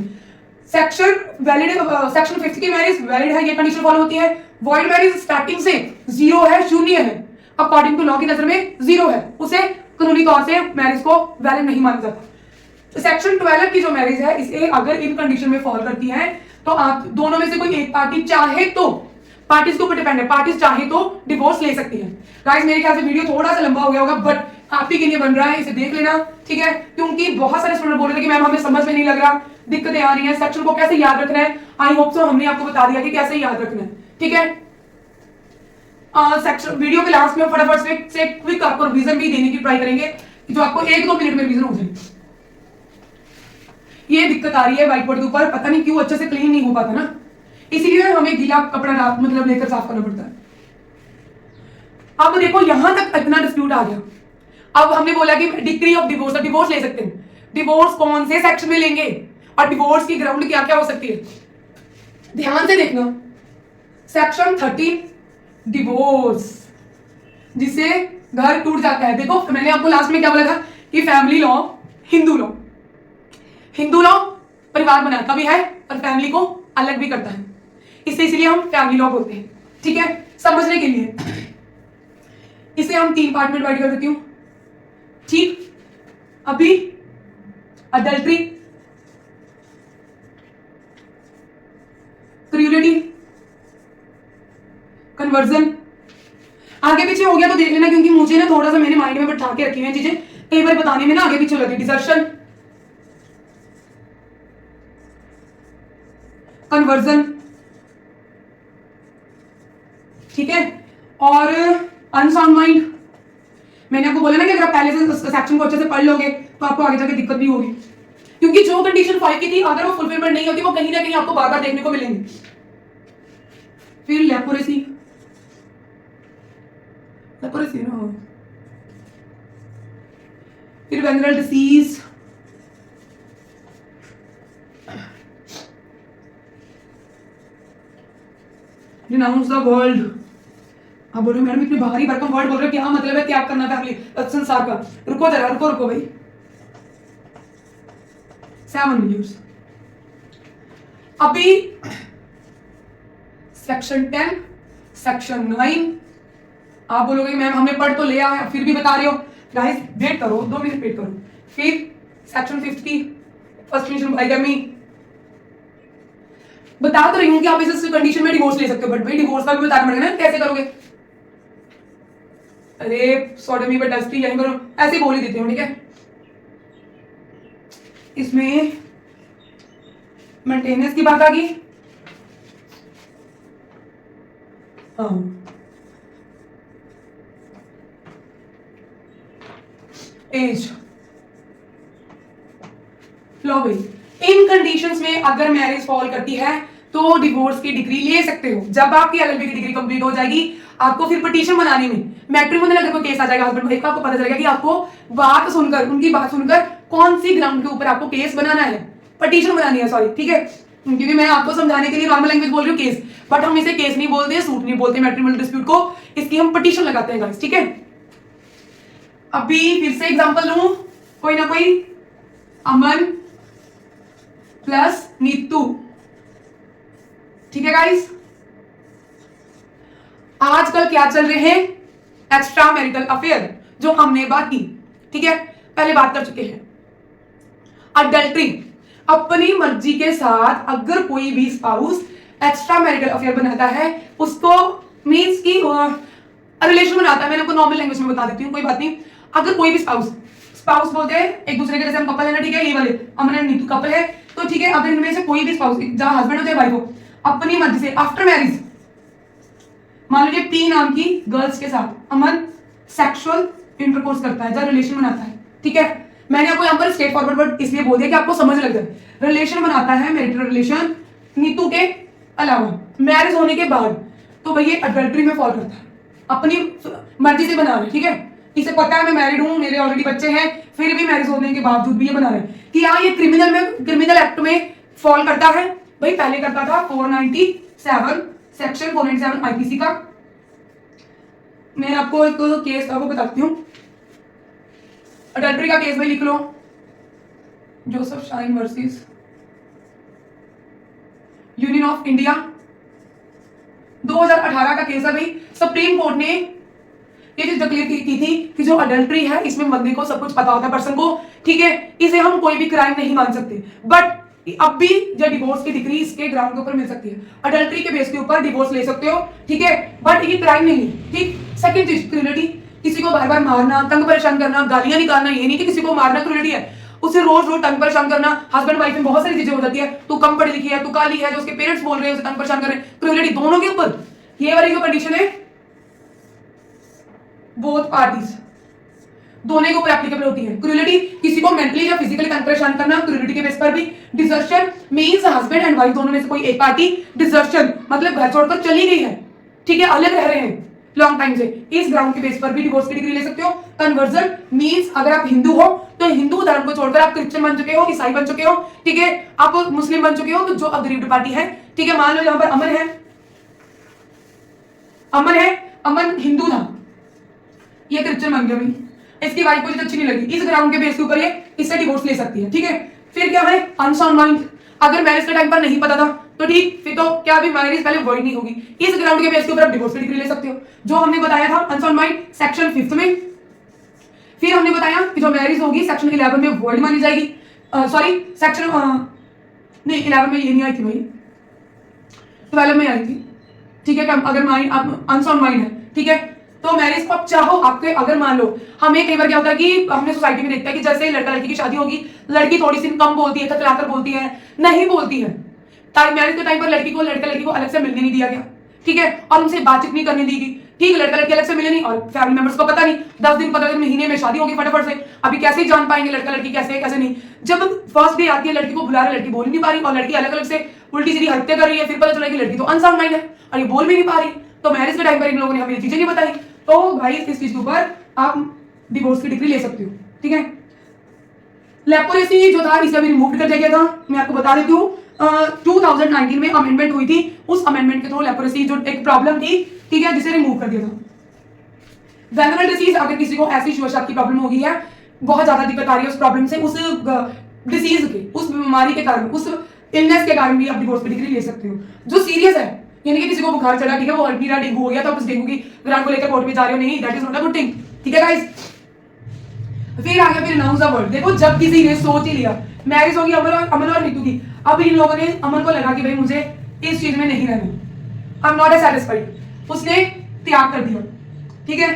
सेक्शन वैलिड सेक्शन 5 की मैरिज वैलिड है, ये कंडीशन फॉलो होती है। वॉइड मैरिज स्टार्टिंग से 0 है, शून्य है, अकॉर्डिंग टू लॉ की नजर में 0 है, उसे कानूनी तौर से मैरिज को वैलिड नहीं माना जाता। सेक्शन 12 की जो मैरिज है, इसे अगर इन कंडीशन में फॉल करती है तो आप दोनों में से कोई एक पार्टी चाहे तो, पार्टीज के ऊपर डिपेंड है, पार्टीज चाहे तो डिवोर्स ले सकती है। गाइस मेरे ख्याल से वीडियो थोड़ा सा लंबा हो गया होगा, बट आप ही के लिए बन रहा है, इसे देख लेना, ठीक है। क्योंकि बहुत सारे स्टूडेंट बोल रहे थे कि मैम हमें समझ में नहीं लग रहा, दिक्कतें आ रही हैं, सेक्शन को कैसे याद रखना है। आई होप सो हमने आपको बता दिया कि कैसे याद रखना है, ठीक है। सेक्शन वीडियो के लास्ट में फटाफट से क्विक आपको रिवीजन भी देने की ट्राई करेंगे, जो आपको 1-2 मिनट में रिवीजन हो जाए। ये दिक्कत आ रही है व्हाइट बोर्ड के ऊपर, पता नहीं क्यों अच्छे से क्लीन नहीं हो पाता ना, इसीलिए हमें गीला कपड़ा मतलब लेकर साफ करना पड़ता है। अब देखो यहां तक इतना डिस्प्यूट आ गया। अब हमने बोला कि डिग्री ऑफ डिवोर्स, डिवोर्स ले सकते हैं। डिवोर्स कौन से सेक्शन में लेंगे और डिवोर्स की ग्राउंड क्या क्या हो सकती है, ध्यान से देखना। सेक्शन 13 डिवोर्स, जिसे घर टूट जाता है। देखो मैंने आपको लास्ट में क्या बोला था कि family law, Hindu law, Hindu law परिवार बनाता भी है और फैमिली को अलग भी करता है, इसलिए हम फैमिली लॉ बोलते हैं, ठीक है। समझने के लिए इसे हम 3 पार्ट में डिवाइड कर देती हूं, ठीक। अभी अडल्ट्री, क्रूएलिटी, कन्वर्जन। आगे पीछे हो गया तो देख लेना, क्योंकि मुझे ना थोड़ा सा मेरे माइंड में बैठा के रखी हुई चीजें, कई बार बताने में ना आगे पीछे हो जाती है। डिसर्शन, कन्वर्जन, ठीक है, और अनसाउंड माइंड। मैंने आपको बोला ना कि अगर आप पहले से सेक्शन को अच्छे से पढ़ लोगे तो आपको आगे जाके दिक्कत नहीं होगी। क्योंकि जो कंडीशन 5 की थी अगर वो फुलफिलमेंट नहीं होती वो कहीं ना कहीं आपको बार बार देखने को मिलेंगे। फिर लेप्रोसी, लेप्रोसी ना, फिर venereal disease, renounce the world. आप बोल रहे हो मैडम इतनी भारी भरकम वर्ड बोल रहे हो, क्या मतलब है त्याग करना फैमिली संसार का? रुको जरा, रुको रुको भाई। 7 वीडियोस अभी, सेक्शन 10, सेक्शन 9। आप बोलोगे मैम हमने पढ़ तो लिया है फिर भी बता रहे हो। गाइस वेट करो, 2 मिनट वेट करो। फिर सेक्शन 50 फर्स्ट कंडीशन बाइगमी, बता तो रही हूं कि आप इस कंडीशन में डिवोर्स ले सकते हो, बट भाई डिवोर्स का भी बताना पड़ेगा ना, कैसे करोगे? अरे सोडमी बट डस्टी यहीं करो, ऐसे बोल ही देते हो, ठीक है। इसमें मेंटेनेंस की बात आ गई। एज, लो भाई इन कंडीशंस में अगर मैरिज फॉल करती है तो डिवोर्स की डिग्री ले सकते हो। जब आपकी एलएलबी की डिग्री कंप्लीट हो जाएगी आपको फिर पिटीशन बनाने में, मैट्रिमोनियल अगर कोई केस आ जाएगा हस्बैंड वाइफ का, आपको पता चलेगा कि आपको बात सुनकर, उनकी बात सुनकर कौन सी ग्राउंड के ऊपर आपको केस बनाना है, पिटीशन बनानी है, सॉरी, ठीक है। क्योंकि मैं आपको समझाने के लिए नॉर्मल लैंग्वेज बोल रही हूँ केस, बट हम इसे केस नहीं बोलते, सूट नहीं बोलते मैट्रिमोनियल डिस्प्यूट को, इसकी हम पिटीशन लगाते हैं गाइस, ठीक है। अभी फिर से एग्जांपल लूं, कोई ना कोई, अमन प्लस नीतू, ठीक है गाइस। आजकल क्या चल रहे हैं? एक्स्ट्रा मैरिटल अफेयर, जो हमने बात की, ठीक है, पहले बात कर चुके हैं। अडल्ट्री, अपनी मर्जी के साथ अगर कोई भी स्पाउस एक्स्ट्रा मैरिटल अफेयर बनाता है उसको मींस की रिलेशन बनाता है। मैंने आपको नॉर्मल लैंग्वेज में बता देती हूँ, कोई बात नहीं। अगर कोई भी स्पाउस बोलते हैं एक दूसरे के, जैसे हम कपल है ना, ठीक है, ये वाले अमन एंड नीतू कपल है, तो ठीक है, अगर इनमें से कोई भी स्पाउस, जहां हस्बैंड होते हैं वाइफ हो, अपनी मर्जी से आफ्टर मैरिज, मान लीजिए पी नाम की गर्ल्स के साथ अमन सेक्सुअल इंटरकोर्स करता है, जब रिलेशन बनाता है, ठीक है। मैंने आपको यहाँ पर स्ट्रेट फॉरवर्ड वर्ड इसलिए बोल दिया कि आपको समझ लग जाए। रिलेशन बनाता है, मैरिटल रिलेशन, नीतू के अलावा मैरिज होने के बाद, तो भाई ये अडल्ट्री में फॉल करता है, अपनी मर्जी से बना रहे, ठीक है। इसे पता है मैं मैरिड हूं, मेरे ऑलरेडी बच्चे हैं, फिर भी मैरिज होने के बावजूद भी ये बना रहे कि हाँ ये क्रिमिनल एक्ट में फॉल करता है। भाई पहले करता था 497 सेक्शन 497 आईपीसी का। मैं आपको एक केस आपको बताती हूँ, अडल्ट्री का केस भाई लिख लो, Joseph Shine versus Union of India, 2018 का केस है भाई। सुप्रीम कोर्ट ने ये चीज डिक्लेयर की थी कि जो अडल्ट्री है इसमें बंदे को सब कुछ पता होता है, पर्सन को, ठीक है, इसे हम कोई भी क्राइम नहीं मान सकते। बट अब भी जो डिवोर्स की डिग्री इसके ग्राउंड के ऊपर मिल सकती है, अडल्ट्री के बेस के ऊपर डिवोर्स ले सकते हो, ठीक है, बट ये क्राइम नहीं है, ठीक। सेकंड चीज क्रूएलिटी, किसी को बार बार मारना, तंग परेशान करना, गालियां निकालना, ये नहीं कि किसी को मारना क्रूएलिटी है, उसे रोज रोज तंग परेशान करना। हस्बैंड वाइफ में बहुत सारी चीजें हो जाती है, तू कम पढ़ी लिखी है, तू काली है, जो उसके पेरेंट्स बोल रहे हैं उसे तंग परेशान कर रहे हैं, क्रूएलिटी दोनों के ऊपर। ये वाली जो कंडीशन है बोथ पार्टीज, दोनों के ऊपर एप्लीकेबल होती है। क्रूएलिटी किसी को मेंटली या फिजिकली तंग परेशान करना, क्रूएलिटी के बेस पर भी। Desertion means husband and wife दोनों में से कोई एक पार्टी डिसर्शन मतलब घर छोड़कर चली गई है, ठीक है, अलग रह रहे हैं लॉन्ग टाइम से, इस ग्राउंड के बेस पर भी डिवोर्स की डिग्री ले सकते हो। कन्वर्जन मींस अगर आप हिंदू हो तो हिंदू धर्म को छोड़कर आप क्रिश्चियन बन चुके हो, ईसाई बन चुके हो, ठीक है, आप मुस्लिम बन चुके हो, तो जो अग्रीव्ड पार्टी है, ठीक है, मान लो यहां पर अमन है, अमन हिंदू था, ये क्रिश्चियन बन गया भाई, इसकी वाइफ को अच्छी नहीं लगी, इस ग्राउंड के बेस के ऊपर ये इससे डिवोर्स ले सकती है, ठीक है। फिर क्या है? अनसाउंड माइंड, अगर मैरिज के टाइम पर नहीं पता था तो ठीक, फिर तो क्या भी मैरिज पहले वॉइड नहीं होगी, इस ग्राउंड के बेस के ऊपर आप डिवोर्स की डिग्री ले सकते हो, जो हमने बताया था अनसाउंड माइंड सेक्शन 5 में। फिर हमने बताया कि जो मैरिज होगी सेक्शन 11 में वॉइड मानी जाएगी, सॉरी सेक्शन नहीं 11 में ये नहीं आई थी भाई, 12 में आई थी, ठीक है। अगर माइंड अनसाउंड माइंड है, ठीक है, तो मैरिज को आप चाहो, आपके अगर मान लो, हमें कई बार क्या होता है कि हमने सोसाइटी में देखता है कि जैसे लड़का लड़की की शादी होगी, लड़की थोड़ी सी कम बोलती है, थकलाकर बोलती है, नहीं बोलती है, मैरिज के टाइम पर लड़की को लड़का लड़की को अलग से मिलने नहीं दिया गया, ठीक है, और उनसे बातचीत नहीं करने दी गई। ठीक, लड़का लड़की अलग से मिले नहीं और फैमिली मेंबर्स को पता नहीं, 10 दिन 15 दिन महीने में शादी होगी फटाफट से। अभी कैसे ही जान पाएंगे लड़का लड़की कैसे है कैसे नहीं। जब फर्स्ट डे आती है, लड़की को बुला रहे, लड़की बोल नहीं पा रही और लड़की अलग अलग से उल्टी सीधी हरकतें कर रही है। फिर पता चला कि लड़की तो अनसाउंड माइंड है और ये बोल भी नहीं पा रही। तो मैरिज के टाइम पर इन लोगों ने हमें ये चीजें नहीं बताई। तो भाई इस चीज के ऊपर आप डिवोर्स की डिग्री ले सकते हो। ठीक है, लेप्रोसी जो था इसे अभी रिमूव कर दिया गया था। मैं आपको बता देती हूँ 2019 में अमेंडमेंट हुई थी। उस अमेंडमेंट के थ्रू लेप्रोसी जो एक प्रॉब्लम थी, ठीक है, जिसे रिमूव कर दिया था। वेनरल डिसीज, अगर किसी को ऐसी श्वास की प्रॉब्लम हो गई है, बहुत ज्यादा दिक्कत आ रही है उस प्रॉब्लम से, उस डिसीज के, उस बीमारी के कारण, उस इलनेस के कारण भी आप डिवोर्स की डिग्री ले सकते हो। जो सीरियस है, यानी कि किसी को बुखार चढ़ा, ठीक है, वो अल्टीरा डेंगू हो गया, तो आप उस डेंगू की ग्रांट को लेकर कोर्ट में जा रहे हो, नहीं, that is not a good thing. ठीक है गाइस, फिर आ गया फिर अनाउंस द वर्ड। देखो, जब किसी ने सोच ही लिया मैरिज होगी अमन और नीतू की, अब इन लोगों ने, अमन को लगा कि भाई मुझे इस चीज में नहीं रहना, I am not a satisfied, उसने त्याग कर दिया। ठीक है,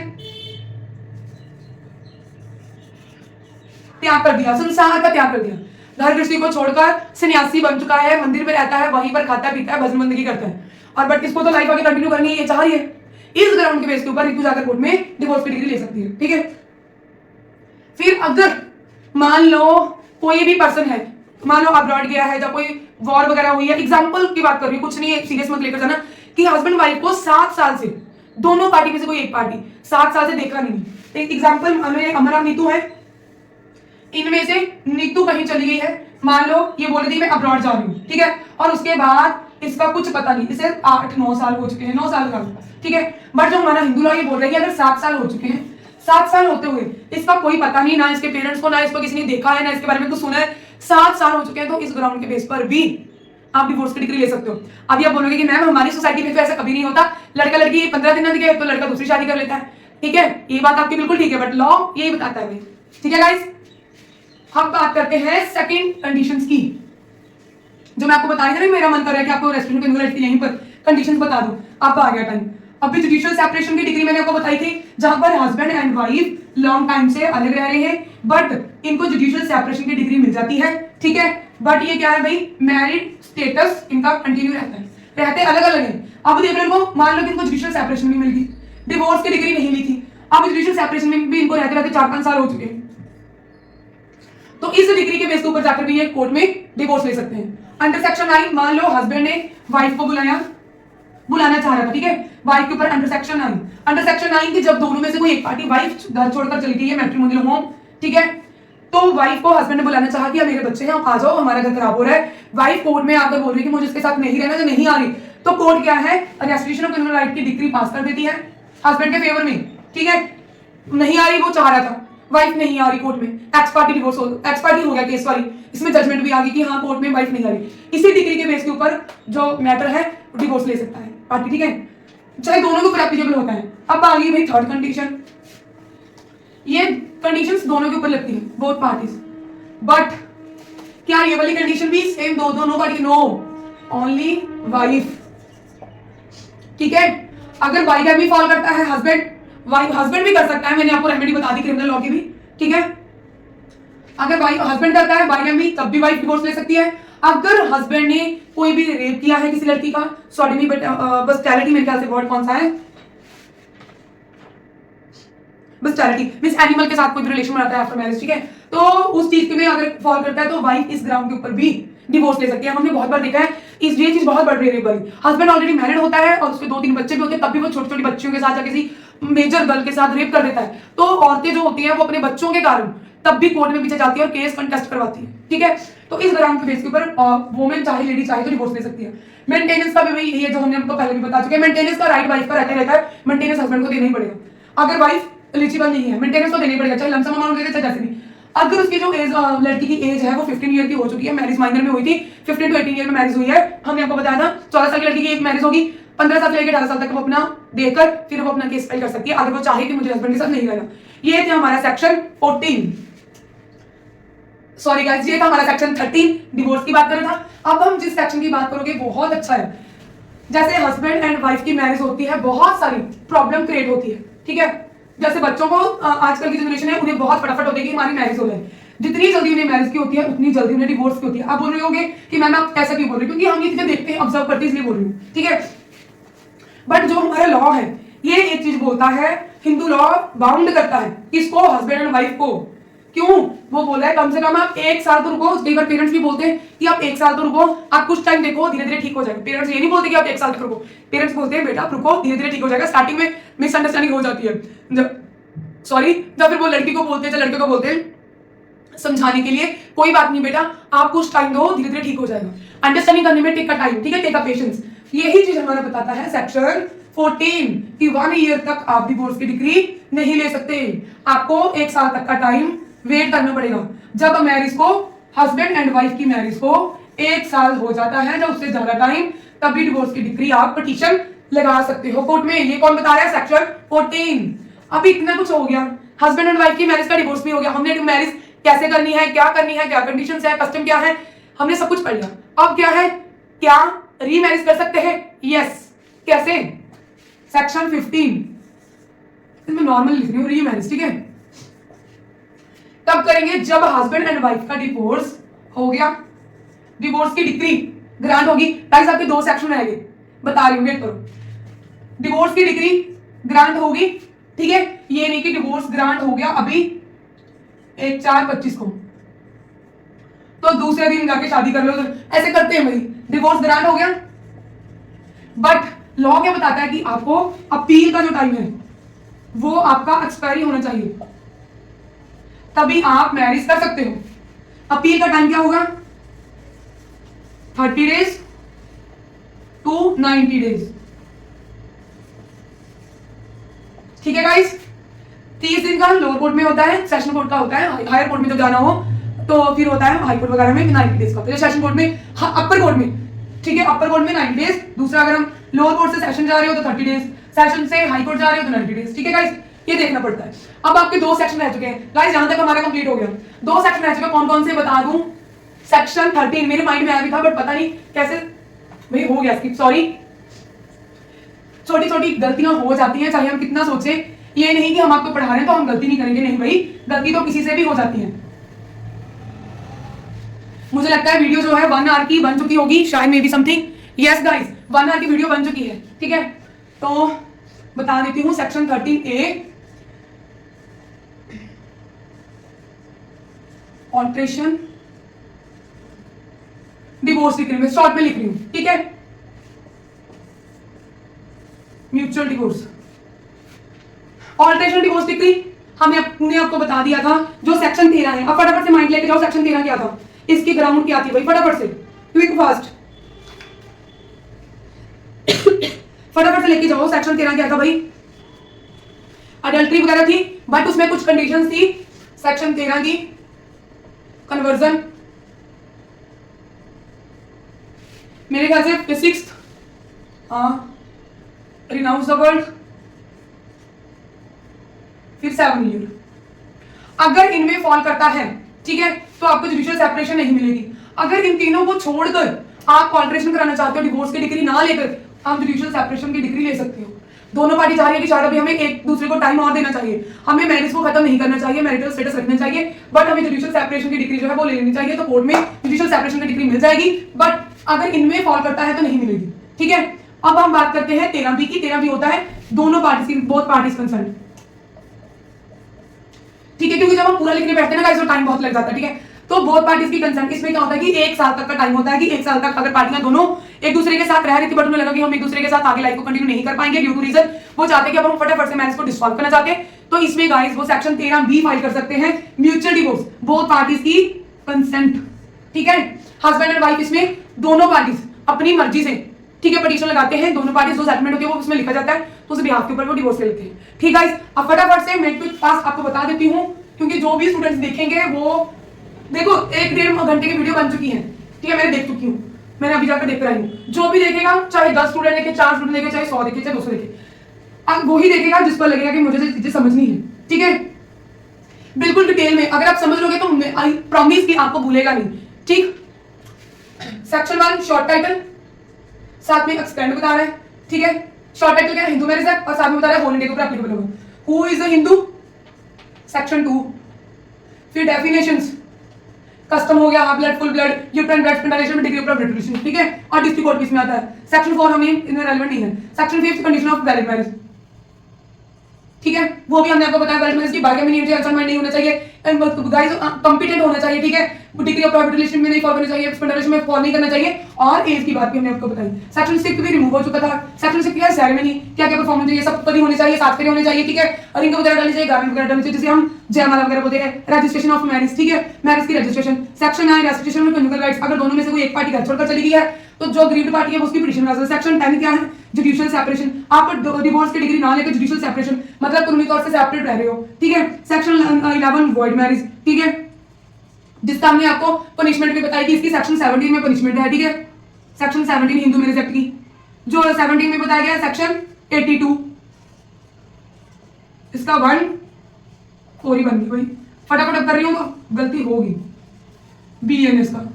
त्याग कर दिया, संसार का त्याग कर दिया, घर गृहस्थी को छोड़कर सन्यासी बन चुका है, मंदिर में रहता है, वहीं पर खाता पीता है, भजन बंदगी करता है। और बट इसको तो लाइफ आगे कंटिन्यू करनी है, ये चाह रही है। इस ग्राउंड के बेस के ऊपर ऋतु जाकर कोर्ट में डिवोर्स की डिग्री ले सकती है। ठीक है, फिर अगर मान लो कोई भी पर्सन है, मान लो अब्रॉड गया है, जब कोई वॉर वगैरह हुई है, एग्जांपल की बात कर रही हूँ, कुछ नहीं है, सीरियस मत लेकर जाना, कि हस्बैंड वाइफ को 7 साल से, दोनों पार्टी में से कोई एक पार्टी 7 साल से देखा नहीं। एक एग्जांपल मान लो अमर और नीतू है, इनमें से नीतू कहीं चली गई है, मान लो ये बोल रही थी मैं अब्रॉड जा रही हूँ, ठीक है, और उसके बाद इसका कुछ पता नहीं, इसे 8-9 साल हो चुके हैं, 9 साल का, ठीक है, बट जो हमारा हिंदू लॉ ये बोल रहा है कि अगर 7 साल हो चुके हैं, 7 साल होते हुए इसका कोई पता नहीं, ना इसके पेरेंट्स को, ना इसको किसी ने देखा है, ना इसके बारे में कुछ सुना है, 7 साल हो चुके हैं, तो इस ग्राउंड के बेस पर भी आप डिवोर्स की डिग्री ले सकते हो। अभी आप बोलोगे कि मैम हमारी सोसाइटी में तो ऐसा कभी नहीं होता, लड़का लड़की 15 दिन ना दिखे तो लड़का दूसरी शादी कर लेता है। ठीक है, ये बात आपकी बिल्कुल ठीक है, बट लॉ यही बताता है। ठीक है गाइस, हम बात करते हैं सेकंड कंडीशंस की, जो मैं आपको बता रही थी, मेरा मन कर रहा है कि आपको रेस्टोरेंट में लड़की यहीं पर कंडीशंस बता दूं, अब आ गया टाइम। अभी जुडिशियल सेपरेशन की डिग्री मैंने आपको बताई थी, जहां पर husband and wife long time से अलग रह रहे हैं, बट इनको जुडिशियल सेपरेशन की डिग्री मिल जाती है। ठीक है, बट ये क्या है भाई, मैरिड स्टेटस इनका कंटिन्यू रहता है, रहते अलग अलग है। अब देख रहे हो, मान लो कि इनको जुडिशियल सेपरेशन भी मिल गई, डिवोर्स की डिग्री नहीं ली थी, अब जुडिशियल सेपरेशन में भी इनको रहते रहते 4-5 साल हो चुके हैं, तो इस डिग्री के बेस के ऊपर जाकर भी ये कोर्ट में डिवोर्स ले सकते हैं। अंडर सेक्शन 9, मान लो हस्बैंड ने वाइफ को बुलाना चाह रहा था, ठीक है, वाइफ के ऊपर अंडर सेक्शन 9, अंडर सेक्शन 9 की जब दोनों में से कोई एक पार्टी, वाइफ घर छोड़कर चली गई है मैट्रिमोनियल होम, ठीक है, तो वाइफ को हस्बैंड ने बुलाना चाहा कि मेरे बच्चे हैं, आप आ जाओ, हमारा घर खराब हो रहा है। वाइफ कोर्ट में आकर बोल रही है कि मुझे इसके साथ नहीं रहना, जो नहीं आ रही, तो कोर्ट क्या है, रेस्ट्रिक्शन ऑफ क्रिमिनल राइट की डिग्री पास कर देती है हस्बैंड के फेवर में। ठीक है, नहीं आ रही, वो चाह रहा था, वाइफ नहीं आ रही कोर्ट में, एक्स पार्टी डिवोर्स हो, एक्स पार्टी हो गया केस, सॉरी, इसमें जजमेंट भी आ गई कि हाँ कोर्ट में वाइफ नहीं आ रही, इसी डिग्री के बेस के ऊपर जो मैटर है डिवोर्स ले सकता है पार्टी। ठीक है, चाहे दोनों के ऊपर एप्लीकेबल होता है। अब आ गई भाई थर्ड कंडीशन, ये कंडीशंस दोनों के ऊपर लगती है, बोथ पार्टीज, बट क्या ये वाली कंडीशन भी सेम दोनों पार्टी? No, only wife. ठीक है, अगर वाइफ भी फॉल करता है, हस्बैंड भी कर सकता है, मैंने आपको रेमेडी बता दी क्रिमिनल लॉ की भी। ठीक है, अगर हस्बैंड करता है वाइफ भी, तब भी वाइफ डिवोर्स ले सकती है। अगर हस्बैंड ने कोई भी रेप किया है किसी लड़की का, सॉडोमी, बस्टैलिटी, मेरे ख्याल से वर्ड कौन सा है, बस्टैलिटी मींस एनिमल के साथ कोई रिलेशन बनाता है आफ्टर मैरिज, ठीक है, तो उस चीज में अगर फॉल करता है तो वाइफ इस ग्राउंड के ऊपर भी डिवोर्स ले सकती है। हमने बहुत बार देखा है ये चीज बहुत बढ़ रही है वाली, हस्बैंड ऑलरेडी मैरिड होता है और उसके 2-3 बच्चे भी होते हैं, तब भी वो छोटी छोटी बच्चियों के साथ या किसी मेजर गर्ल के साथ रेप कर देता है, तो औरतें जो होती हैं वो अपने बच्चों के कारण तब भी कोर्ट में पीछे जाती है और केस कंटेस्ट करवाती है। ठीक है, तो इस ग्राउंड के बेस के ऊपर वुमेन चाहे लेडी चाहे तो डिवोर्स ले सकती है। मेंटेनेंस का भी भाई ये जो हमने आपको पहले भी बता चुके हैं, मेंटेनेंस का राइट वाइफ का रहता है, मेंटेनेंस हस्बैंड को देना ही पड़ेगा। अगर वाइफ एलिजिबल नहीं है, मेंटेनेंस तो देना ही पड़ेगा, चाहे लमसम अमाउंट देते चाहे जैसे भी। अगर उसकी जो एज लड़की की एज है वो 15 ईयर की हो चुकी है, मैरिज माइनर में हुई थी, 15 to 18 ईयर में मैरिज हुई है, हमने आपको बताया था 14 साल की लड़की की एक मैरिज होगी, 15 साल से लेकर 18 साल तक वो अपना देकर फिर वो अपना केस फाइल कर सकती है, अगर वो चाहे कि मुझे हस्बैंड के साथ नहीं रहना। ये थे हमारा सेक्शन 14, सॉरी गाइस, ये था हमारा सेक्शन 13, डिवोर्स की बात कर रहा था। अब हम जिस सेक्शन की बात करोगे बहुत अच्छा है, जैसे हस्बैंड एंड वाइफ की मैरिज होती है, बहुत सारी प्रॉब्लम क्रिएट होती है। ठीक है, जैसे बच्चों को आजकल की जनरेशन है, उन्हें बहुत फटाफट होती है कि हमारी मैरिज हो जाए, जितनी जल्दी उन्हें मैरिज की होती है उतनी जल्दी उन्हें डिवोर्स की होती है। आप बोल रहे होगे कि मैम आप ऐसा क्यों बोल रही हो, क्योंकि हम ये चीजें देखते हैं, ऑब्जर्व करते हैं, इसलिए बोल रही हूँ। ठीक है, बट जो हमारा लॉ है ये एक चीज बोलता है, हिंदू लॉ बाउंड करता है किसको, हस्बैंड एंड वाइफ को। क्यों? वो बोल रहा है कम से कम आप 1 साल तो रुको। कई बार पेरेंट्स भी बोलते हैं कि आप 1 साल तो रुको, आप कुछ टाइम देखो, धीरे धीरे ठीक हो जाएगा। पेरेंट्स ये नहीं बोलते कि आप 1 साल तक रुको, पेरेंट्स बोलते हैं बेटा आप रुको, धीरे धीरे ठीक हो जाएगा। स्टार्टिंग में मिसअंडरस्टैंडिंग हो जाती है, जब फिर वो लड़की को बोलते हैं, लड़के को बोलते हैं समझाने के लिए, कोई बात नहीं बेटा आप कुछ टाइम दो, धीरे धीरे ठीक हो जाएगा। अंडरस्टैंडिंग करने में टेक का टाइम, ठीक है, टेक का पेशेंस। यही चीज हमारा बताता है सेक्शन 14 कि 1 ईयर तक आप डिवोर्स की डिग्री नहीं ले सकते, आपको 1 साल तक का टाइम वेट करना पड़ेगा। जब मैरिज को, हस्बैंड एंड वाइफ की मैरिज को 1 साल हो जाता है, जब उससे ज्यादा टाइम, तभी डिवोर्स की डिग्री आप पिटीशन लगा सकते हो कोर्ट में। ये कौन बता रहा है? सेक्शन 14। अभी इतना कुछ हो गया, हस्बैंड एंड वाइफ की मैरिज का डिवोर्स भी हो गया, हमने मैरिज कैसे करनी है, क्या करनी है, क्या कंडीशंस है, कस्टम क्या है, हमने सब कुछ पढ़ लिया। अब क्या है, क्या रीमैरिज कर सकते हैं? यस। कैसे? सेक्शन 15 इसमें नॉर्मल लिख रही हूँ, रीमैरिज, ठीक है। तब करेंगे जब हस्बैंड एंड वाइफ का डिवोर्स हो गया, डिवोर्स की डिग्री ग्रांट होगी। गाइस आपके 2 सेक्शन रहेंगे, बता रही हूँ, वेट करो। डिवोर्स की डिग्री ग्रांट होगी, ठीक है, ये नहीं कि डिवोर्स ग्रांट हो गया अभी 1/4/25 को, तो दूसरे दिन जाके शादी कर लो, ऐसे करते हैं भाई। डिवोर्स ग्रांट हो गया, बट लॉ क्या बताता है कि आपको अपील का जो टाइम है वो आपका एक्सपायरी होना चाहिए, तभी आप मैरिज कर सकते हो। अपील का टाइम क्या होगा? 30 डेज टू 90 डेज, ठीक है गाइस। 30 दिन का लोअर कोर्ट में होता है, सेशन कोर्ट का होता है, हायर कोर्ट में जब जाना हो तो फिर होता है हाई कोर्ट वगैरह में 90 डेज का। तो सेशन कोर्ट में, अपर कोर्ट में, ठीक है, अपर कोर्ट में 90 डेज। दूसरा अगर हम लोअर कोर्ट से सेशन जा रहे हो तो 30 डेज, सेशन से हाई कोर्ट जा रहे हो तो 90 डेज, ठीक है गाइस, ये देखना पड़ता है। अब आपके 2 सेक्शन रह चुके हैं गाइस, यहां तक हमारा कंप्लीट हो गया। 2 सेक्शन रह चुके, कौन कौन से बता दूं। सेक्शन 13 मेरे माइंड में आया भी था, बट पता नहीं कैसे भाई हो गया स्किप, सॉरी। छोटी छोटी गलतियां हो जाती हैं, चाहे हम कितना सोचे। ये नहीं कि हम आपको पढ़ा रहे हैं तो हम गलती नहीं करेंगे, नहीं भाई, गलती तो किसी से भी हो जाती है। मुझे लगता है वीडियो जो है 1 आवर की बन चुकी होगी, शायद maybe something. Yes guys, 1 hour की वीडियो बन चुकी है, ठीक है। तो बता देती हूं section 13A, alteration divorce decree में शॉर्ट में लिख रही हूं, ठीक है। Mutual divorce, alteration divorce decree हमने आपको बता दिया था, जो सेक्शन 13 है। अब फटाफट से माइंड लेके जाओ, सेक्शन 13 क्या था, इसकी ग्राउंड क्या थी भाई, फटाफट से, क्विक फास्ट, फटाफट से लेके जाओ। सेक्शन 13 क्या था भाई? अडल्ट्री वगैरह थी, बट उसमें कुछ कंडीशंस थी सेक्शन 13 की। कन्वर्जन, मेरे ख्याल से 6th, रिनाउंस द वर्ल्ड, फिर 7 ईयर। अगर इनमें फॉल करता है, ठीक है, तो आपको जुडिशियल सेपरेशन नहीं मिलेगी। अगर इन तीनों को छोड़कर आप ऑल्ट्रेशन कराना चाहते हो, डिवोर्स की डिग्री ना लेकर आप जुडिशियल सेपरेशन की डिग्री ले सकते हो। दोनों पार्टी चाह रही है कि शायद अभी हमें एक दूसरे को टाइम और देना चाहिए, हमें मैरिज को खत्म नहीं करना चाहिए, मैरिटल स्टेटस रखना चाहिए, बट हमें जुडिशियल सेपरेशन की डिग्री जो है वो ले लेनी चाहिए। तो कोर्ट में जुडिशियल सेपरेशन की डिग्री मिल जाएगी, बट अगर इनमें फॉल करता है तो नहीं मिलेगी, ठीक है। अब हम बात करते हैं 13B की। 13B होता है दोनों पार्टीज की, बोथ पार्टीज कंसर्न, ठीक है, क्योंकि जब हम पूरा लिखने बैठते हैं ना गाइस तो टाइम बहुत लग जाता है, ठीक है। तो बोथ पार्टीज की कंसर्न, इसमें क्या होता है कि 1 साल तक का टाइम होता है कि 1 साल तक अगर पार्टियां दोनों एक दूसरे के साथ रह रही थी, बट उन्हें लगा कि हम एक दूसरे के साथ आगे लाइफ को कंटिन्यू नहीं कर पाएंगे ड्यू टू रीजन, वो चाहते हैं कि अब हम फटाफट से मैरिज को डिसॉल्व करना चाहते हैं, तो इसमें गाइस वो सेक्शन 13B फाइल कर सकते हैं, म्यूचुअल डिवोर्स, बोथ पार्टीज की कंसेंट, ठीक है। हस्बैंड एंड वाइफ इसमें दोनों पार्टीज अपनी मर्जी से, ठीक है, पिटीशन लगाते हैं, दोनों पार्टीज जो सेटलमेंट होती है वो उसमें लिखा जाता है, तो उस बिहाफ के ऊपर वो डिवोर्स ले लेते हैं, ठीक गाइस। अब फटाफट से मैं क्विक फास्ट आपको बता देती हूँ, क्योंकि जो भी स्टूडेंट्स देखेंगे वो देखो 1-1.5 घंटे की वीडियो बन चुकी है, ठीक है, मैं देख चुकी हूँ, मैंने अभी जाकर देख कर आई हूँ। जो भी देखेगा, चाहे 10 स्टूडेंट देखे, 4 स्टूडेंट देखे, चाहे 100 देखे, चाहे 200 देखे, अब वही देखेगा जिस पर लगेगा कि मुझे चीजें समझनी है, ठीक है, बिल्कुल डिटेल में। अगर आप समझ लोगे तो आई प्रॉमिस कि आपको भूलेगा नहीं, ठीक। सेक्शन 1 शॉर्ट टाइटल, साथ में एक्सपेंड बता रहा है, ठीक है। शॉर्ट टाइटल क्या है? हिंदू मैरिज एक्ट, और साथ में बता रहा है होल इंडिया के ऊपर एप्लीकेबल होगा, who is a Hindu. Section 2 फिर डेफिनेशंस, कस्टम हो गया, half blood, full blood, uterine blood स्पेंडाइजेशन में डिग्री ऑफ ब्लड रिलेशन, ठीक है, और डिस्ट्रिक्ट कोर्ट इसमें आता है। सेक्शन 4 हमें इनमें रेलेवेंट नहीं है। Section 5 condition of valid marriage, ठीक है, वो भी हमने आपको बताया वैलिड मैरिज की बाइगैमी नहीं होनी चाहिए, अनसर्माइंड नहीं होना चाहिए, गाइस कॉम्पिटेंट होना चाहिए, ठीक है, डिग्री ऑफ प्रॉपर्टी रिलेशन में नहीं फॉल करना चाहिए, स्पेंडाइजेशन में फॉल नहीं करना चाहिए, और एज की बात भी हमने आपको बताई। सेक्शन 6 भी रिमूव हो चुका था। सेक्शन 6 क्या है, सेरेमनी, क्या क्या परफॉर्मेंस चाहिए, सब पति होने चाहिए, साथ फेरे होने चाहिए, ठीक है, रिंग वगैरह डालनी चाहिए, गारमेंट वगैरह डालनी चाहिए, जिसे हम जयमाला वगैरह बोलते हैं। रजिस्ट्रेशन ऑफ मैरिज, ठीक है, मैरिज की रजिस्ट्रेशन। सेक्शन 9 रजिस्ट्रेशन में कंजुगल राइट्स, अगर दोनों में से कोई एक पार्टी घर छोड़कर चली गई है तो जो ग्रीव्ड पार्टी है उसकी पिटीशन कर सकते हैं। सेक्शन 10 क्या है, जुडिशियल सेपरेशन, आप डिवोर्स की डिग्री ना लेकर जुडिशियल सेपरेशन मतलब कानूनी तौर से सेपरेट रह रहे हो, ठीक है। सेक्शन 11 वॉइड मैरिज, ठीक है, जिसका हमने आपको पनिशमेंट भी बताई कि इसकी सेक्शन 17 में पनिशमेंट है, ठीक है, सेक्शन 17 हिंदू मैरिज एक्ट की, जो 17 में बताया गया है सेक्शन 82, इसका 1 बन गई, भाई फटाफट अब कर रही हूँ तो गलती होगी, BNS का,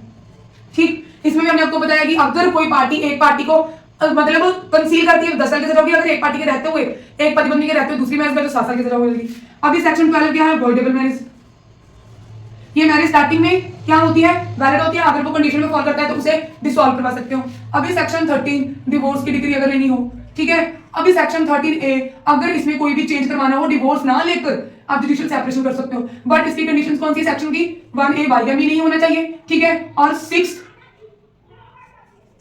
ठीक। इसमें भी हमने आपको बताया कि अगर कोई पार्टी एक पार्टी को मतलब कंसील करती है 10 साल की सजा होगी, अगर एक पार्टी के रहते हुए एक पति पत्नी के रहते हुए दूसरी मैरिज में तो 7 साल की सजा होगी। अभी सेक्शन 12 क्या है, वॉइडेबल मैरिज, ये मैरिज स्टार्टिंग में क्या होती है, वैलिड होती है, अगर वो कंडीशन में फॉल करता है तो उसे डिसॉल्व करवा सकते हो। अभी सेक्शन 13 डिवोर्स की डिग्री अगर लेनी हो, ठीक है। अभी सेक्शन 13A अगर इसमें कोई भी चेंज करवाना हो डिवोर्स ना लेकर आप जुडिशियल सेपरेशन कर सकते हो, बट इसकी कंडीशंस कौन सी सेक्शन की, 1A बाइगैमी नहीं होना चाहिए, ठीक है, और 6th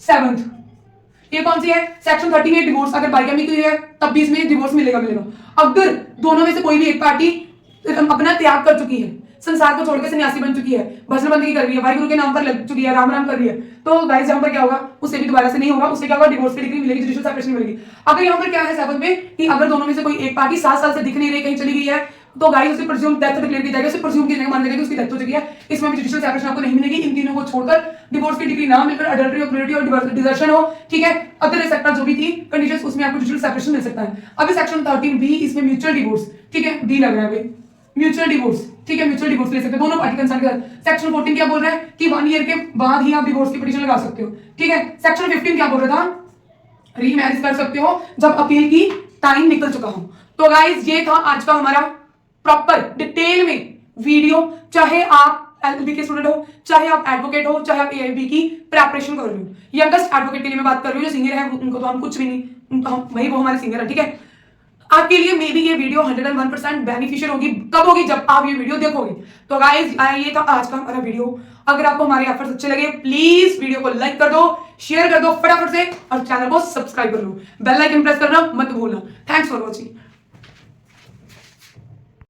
7th ये कौन सी है, सेक्शन 13 में डिवोर्स अगर बाइगैमी की है तब भी इसमें डिवोर्स मिलेगा। अगर दोनों में से कोई भी एक पार्टी अपना त्याग कर चुकी है, संसार को छोड़कर सन्यासी बन चुकी है, भजन बंदगी कर रही है, वाहिगुरु के नाम पर लग चुकी है, राम राम कर रही है, तो गाइस यहाँ पर क्या होगा, उससे भी दोबारा से नहीं होगा, उससे क्या होगा, डिवोर्स की डिग्री मिलेगी, जुडिशियल सेपरेशन मिलेगी। अगर यहाँ पर क्या है 7 में कि अगर दोनों में से कोई एक पार्टी 7 साल से दिख नहीं रही, कहीं चली गई है, तो गाइस उसे प्रिज्यूम डेथ डिक्लेयर की जाएगी, उसे प्रिज्यूम की जाएगा, मान जाएगा कि उसकी डेथ हो चुकी है, इसमें भी जुडिशियल सेपरेशन आपको नहीं मिलेगी। इन तीनों को छोड़कर डिवोर्स की डिग्री ना मिलकर अडल्टरी और क्रूरटी और डिजर्शन हो, ठीक है, अदर सेक्टर जो भी थी कंडीशंस उसमें आपको जुडिशियल सेपरेशन मिल सकता है। अभी सेक्शन 13B इसमें म्यूचुअल डिवोर्स, ठीक है, डी लग रहा है म्यूचुअल डिवोर्स, ठीक है, म्यूचुअल डिवोर्स ले सकते हैं दोनों पार्टी कंसर्न के साथ। सेक्शन 14 क्या बोल रहा है कि 1 ईयर के बाद ही आप डिवोर्स की पिटीशन लगा सकते हो, ठीक है। सेक्शन 15 क्या बोल रहा था, रीमैरिज कर सकते हो जब अपील की टाइम निकल चुका हो। तो गाइस ये था आज का हमारा प्रॉपर डिटेल में वीडियो, चाहे आप LLB के स्टूडेंट हो, चाहे आप एडवोकेट हो, चाहे आप AIB की प्रिपरेशन कर रहे हो। यंगेस्ट एडवोकेट के लिए मैं बात कर रही हूँ, जो सीनियर है उनको तो हम कुछ भी नहीं, तो भाई वो हमारे सीनियर है, ठीक है। आपके लिए मे बी ये वीडियो 101% बेनिफिशियल होगी, कब होगी, जब आप ये वीडियो देखोगे। तो गाइस ये था आज का हमारा वीडियो। अगर आपको हमारे एफर्ट्स अच्छे लगे प्लीज वीडियो को लाइक कर दो, शेयर कर दो फटाफट से, और चैनल को सब्सक्राइब कर लो, बेल आइकन प्रेस करना मत भूलना। Thanks for watching.